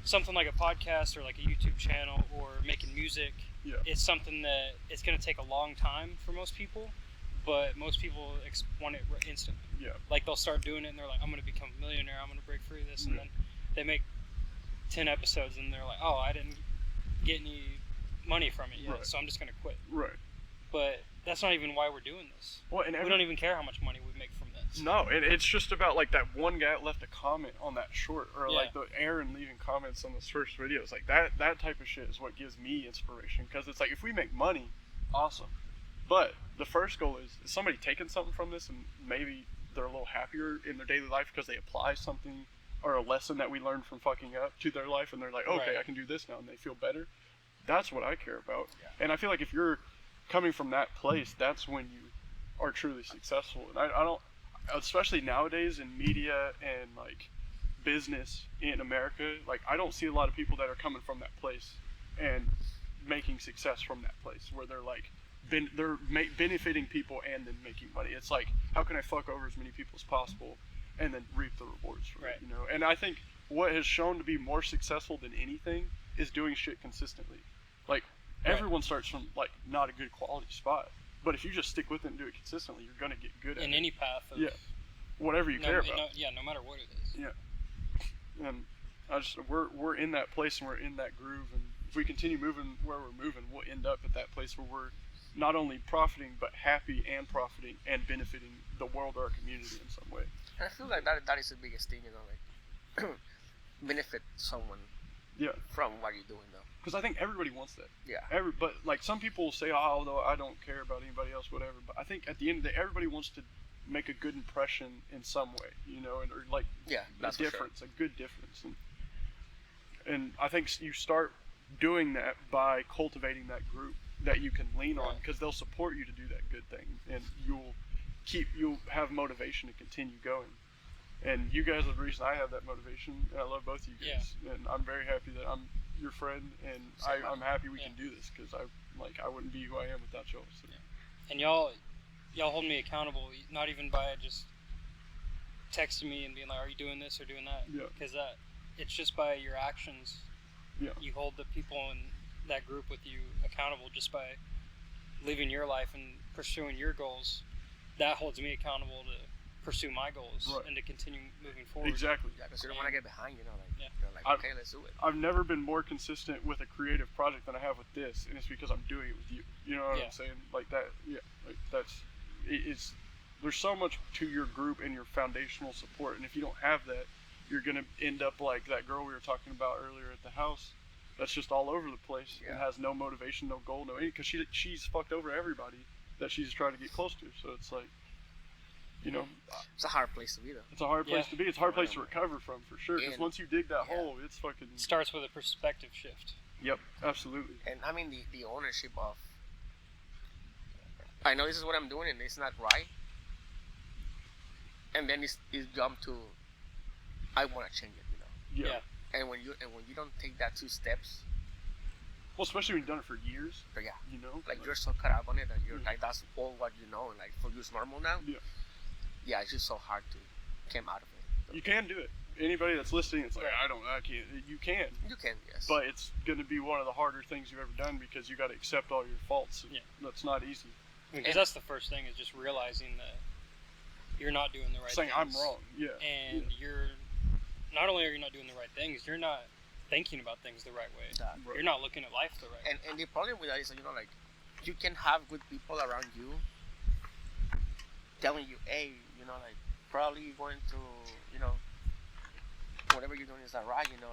Speaker 1: something like a podcast or like a YouTube channel or making music.
Speaker 2: Yeah.
Speaker 1: It's something that it's going to take a long time for most people, but most people want it instantly.
Speaker 2: Yeah.
Speaker 1: Like, they'll start doing it and they're like, I'm going to become a millionaire, I'm going to break free of this, and
Speaker 2: Yeah.
Speaker 1: then they make 10 episodes and they're like, oh, I didn't get any money from it yet,
Speaker 2: Right.
Speaker 1: so I'm just going to quit.
Speaker 2: Right.
Speaker 1: But that's not even why we're doing this.
Speaker 2: Well, and
Speaker 1: We don't even care how much money we make from this.
Speaker 2: No, it's just about like that one guy that left a comment on that short, or
Speaker 1: Yeah.
Speaker 2: like the Aaron leaving comments on those first videos. Like that type of shit is what gives me inspiration, because it's like if we make money, awesome. But the first goal is somebody taking something from this and maybe they're a little happier in their daily life because they apply something or a lesson that we learned from fucking up to their life, and they're like, okay,
Speaker 1: Right.
Speaker 2: I can do this now, and they feel better. That's what I care about.
Speaker 3: Yeah.
Speaker 2: And I feel like if you're coming from that place, that's when you are truly successful. And I don't, especially nowadays in media and like business in America, like I don't see a lot of people that are coming from that place and making success from that place where they're like benefiting people and then making money. It's like, how can I fuck over as many people as possible and then reap the rewards from
Speaker 1: Right.
Speaker 2: it, you know? And I think what has shown to be more successful than anything is doing shit consistently. Like,
Speaker 1: Right.
Speaker 2: everyone starts from like not a good quality spot, but if you just stick with it and do it consistently, you're gonna get good at
Speaker 1: In
Speaker 2: it.
Speaker 1: any path of,
Speaker 2: Yeah. Whatever you care about.
Speaker 1: no matter what it is.
Speaker 2: Yeah. And we're in that place and we're in that groove, and if we continue moving where we're moving, we'll end up at that place where we're not only profiting but happy and profiting and benefiting the world or our community in some way.
Speaker 3: And I feel like that is the biggest thing, you know, like benefit someone
Speaker 2: Yeah.
Speaker 3: from what you're doing, though.
Speaker 2: Because I think everybody wants that.
Speaker 3: Yeah.
Speaker 2: But like some people will say, oh, though I don't care about anybody else, whatever. But I think at the end of the day, everybody wants to make a good impression in some way, you know, or like
Speaker 3: Yeah, that's
Speaker 2: a
Speaker 3: for sure.
Speaker 2: difference, a good difference. And I think you start doing that by cultivating that group that you can lean on,
Speaker 1: Right.
Speaker 2: because they'll support you to do that good thing, and you'll have motivation to continue going. And you guys are the reason I have that motivation, and I love both of you guys. And I'm very happy that I'm your friend, and I'm happy we can do this, because I wouldn't be who I am without y'all. So.
Speaker 1: And y'all hold me accountable, not even by just texting me and being like, are you doing this or doing that?
Speaker 2: Yeah.
Speaker 1: Because it's just by your actions.
Speaker 2: Yeah.
Speaker 1: You hold the people in that group with you accountable just by living your life and pursuing your goals. that holds me accountable to pursue my goals
Speaker 2: Right.
Speaker 1: and to continue moving forward.
Speaker 2: Exactly.
Speaker 3: Yeah, because you don't want to get behind, you know, like,
Speaker 1: Yeah.
Speaker 3: you're like,
Speaker 2: I've-
Speaker 3: okay, let's do it.
Speaker 2: I've never been more consistent with a creative project than I have with this, and it's because I'm doing it with you. You know what
Speaker 1: Yeah.
Speaker 2: I'm saying? Like that. Yeah. Like that's. It's. There's so much to your group and your foundational support, and if you don't have that, you're gonna end up like that girl we were talking about earlier at the house. That's just all over the place and
Speaker 3: Yeah.
Speaker 2: has no motivation, no goal, no anything. Because she's fucked over everybody that she's trying to get close to. So it's like, you know,
Speaker 3: It's a hard place to be, though.
Speaker 2: it's a hard place
Speaker 1: Yeah.
Speaker 2: to be. It's a hard place to recover from, for sure. Because
Speaker 3: And-
Speaker 2: once you dig that
Speaker 3: yeah.
Speaker 2: hole, it's fucking.
Speaker 1: It starts with a perspective shift.
Speaker 2: Yep, absolutely.
Speaker 3: And I mean, the ownership of, I know this is what I'm doing and it's not right. And then it's jump to, I want to change it, you know.
Speaker 2: Yeah.
Speaker 3: And when you don't take that 2 steps,
Speaker 2: Well, especially when you've done it for years,
Speaker 3: but yeah,
Speaker 2: you know.
Speaker 3: like you're so caught up on it that you're like, that's all what you know, and like for you it's normal now.
Speaker 2: Yeah.
Speaker 3: Yeah, it's just so hard to come out of it.
Speaker 2: You can do it. Anybody that's listening, it's like I can't. You can,
Speaker 3: You can, yes.
Speaker 2: but it's going to be one of the harder things you've ever done because you got to accept all your faults. And
Speaker 1: Yeah.
Speaker 2: That's not easy.
Speaker 1: Because
Speaker 3: And-
Speaker 1: that's the first thing, is just realizing that you're not doing the right
Speaker 2: Saying
Speaker 1: things.
Speaker 2: I'm wrong. Yeah.
Speaker 1: And you're, not only are you not doing the right things, you're not thinking about things the right way.
Speaker 3: That.
Speaker 2: Right.
Speaker 1: You're not looking at life the right way.
Speaker 3: And the problem with that is, you know, like, you can have good people around you telling you, hey, you know, like, probably you're going to, you know, whatever you're doing is not right, you know,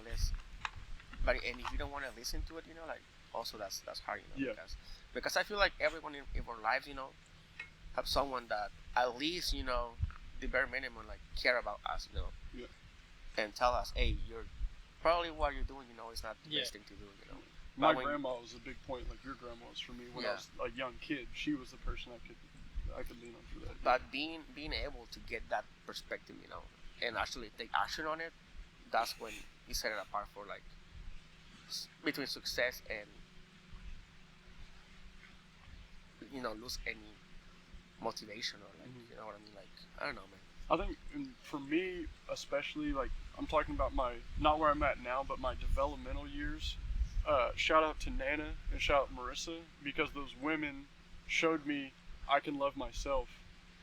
Speaker 3: but and if you don't want to listen to it, you know, like, also that's hard, you know,
Speaker 2: Yeah.
Speaker 3: because I feel like everyone in our lives, you know, have someone that at least, you know, the bare minimum, like, care about us, you know,
Speaker 2: Yeah.
Speaker 3: and tell us, hey, you're probably what you're doing, you know, is not the
Speaker 1: Yeah.
Speaker 3: best thing to do, you know.
Speaker 2: My
Speaker 3: But when-
Speaker 2: grandma was a big point, like your grandma was for me when I
Speaker 3: Yeah.
Speaker 2: was a young kid. She was the person I could lean on for that.
Speaker 3: But being able to get that perspective, you know, and actually take action on it, that's when you set it apart for, like, between success and, you know, lose any motivation or, like,
Speaker 2: Mhm.
Speaker 3: you know what I mean? Like, I don't know, man.
Speaker 2: I think, and for me especially, like I'm talking about my not where I'm at now, but my developmental years. Shout out to Nana and shout out Marissa, because those women showed me I can love myself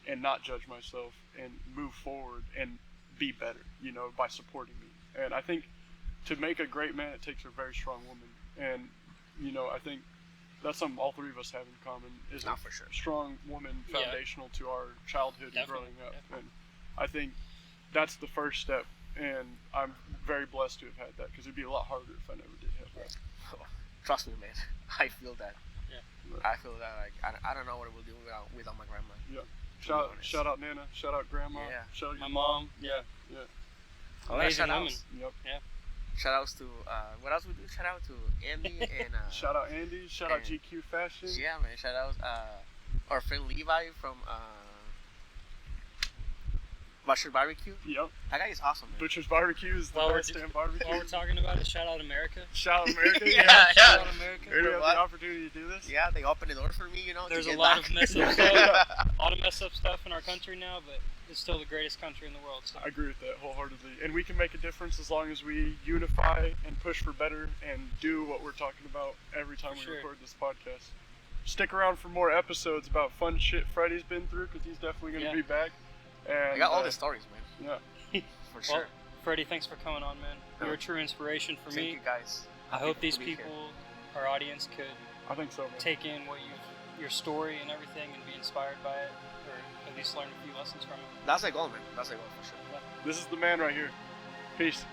Speaker 2: and not judge myself and move forward and be better, you know, by supporting me. And I think to make a great man, it takes a very strong woman. And, you know, I think that's something all three of us have in common, is
Speaker 3: Not
Speaker 2: a
Speaker 3: for sure.
Speaker 2: strong woman
Speaker 1: Yeah.
Speaker 2: foundational to our childhood and
Speaker 1: Definitely,
Speaker 2: growing up.
Speaker 1: definitely.
Speaker 2: And I think that's the first step. And I'm very blessed to have had that, because it'd be a lot harder if I never did have that.
Speaker 3: Trust me, man. I feel that.
Speaker 1: Yeah.
Speaker 3: I feel that, like, I don't know what we'll do without my grandma.
Speaker 2: Shout out Nana, shout out Grandma,
Speaker 3: Yeah.
Speaker 2: shout out
Speaker 1: My
Speaker 2: your
Speaker 1: mom,
Speaker 2: Yeah.
Speaker 1: amazing
Speaker 3: shout
Speaker 1: woman.
Speaker 3: outs.
Speaker 2: Yep.
Speaker 3: Shout outs to, what else we do? Shout out to Andy and,
Speaker 2: Shout out Andy, shout out
Speaker 3: and-
Speaker 2: GQ Fashion.
Speaker 3: yeah, man. Shout out our friend Levi from Butcher Barbecue.
Speaker 2: Yep.
Speaker 3: That guy is awesome, man.
Speaker 2: Butcher's Barbecue is the
Speaker 1: While we're
Speaker 2: best damn barbecue.
Speaker 1: While we're talking about it, shout out America.
Speaker 2: Shout out America.
Speaker 3: Yeah,
Speaker 2: Shout
Speaker 3: yeah.
Speaker 2: out America.
Speaker 3: You
Speaker 2: We
Speaker 3: know
Speaker 2: have
Speaker 3: what?
Speaker 2: the opportunity to do this.
Speaker 3: Yeah, they opened the door for me, you know.
Speaker 1: There's
Speaker 3: to
Speaker 1: a
Speaker 3: get
Speaker 1: lot
Speaker 3: back.
Speaker 1: of mess up stuff. A lot of mess up stuff in our country now, but it's still the greatest country in the world. So.
Speaker 2: I agree with that wholeheartedly. And we can make a difference as long as we unify and push for better and do what we're talking about every time
Speaker 1: For
Speaker 2: we
Speaker 1: sure.
Speaker 2: record this podcast. Stick around for more episodes about fun shit Freddy's been through, because he's definitely going to
Speaker 1: Yeah.
Speaker 2: be back. And
Speaker 3: I got all the stories, man.
Speaker 2: Yeah.
Speaker 3: For
Speaker 1: Well,
Speaker 3: sure.
Speaker 1: Freddie, thanks for coming on, man. You're a true inspiration for
Speaker 3: Thank
Speaker 1: me.
Speaker 3: you, guys.
Speaker 1: I hope these
Speaker 3: to be here.
Speaker 1: people, our audience, could
Speaker 2: I think so, man.
Speaker 1: take in what your story and everything and be inspired by it, or at least learn a few lessons from it.
Speaker 3: That's a goal, man. That's a goal for sure.
Speaker 2: This is the man right here. Peace.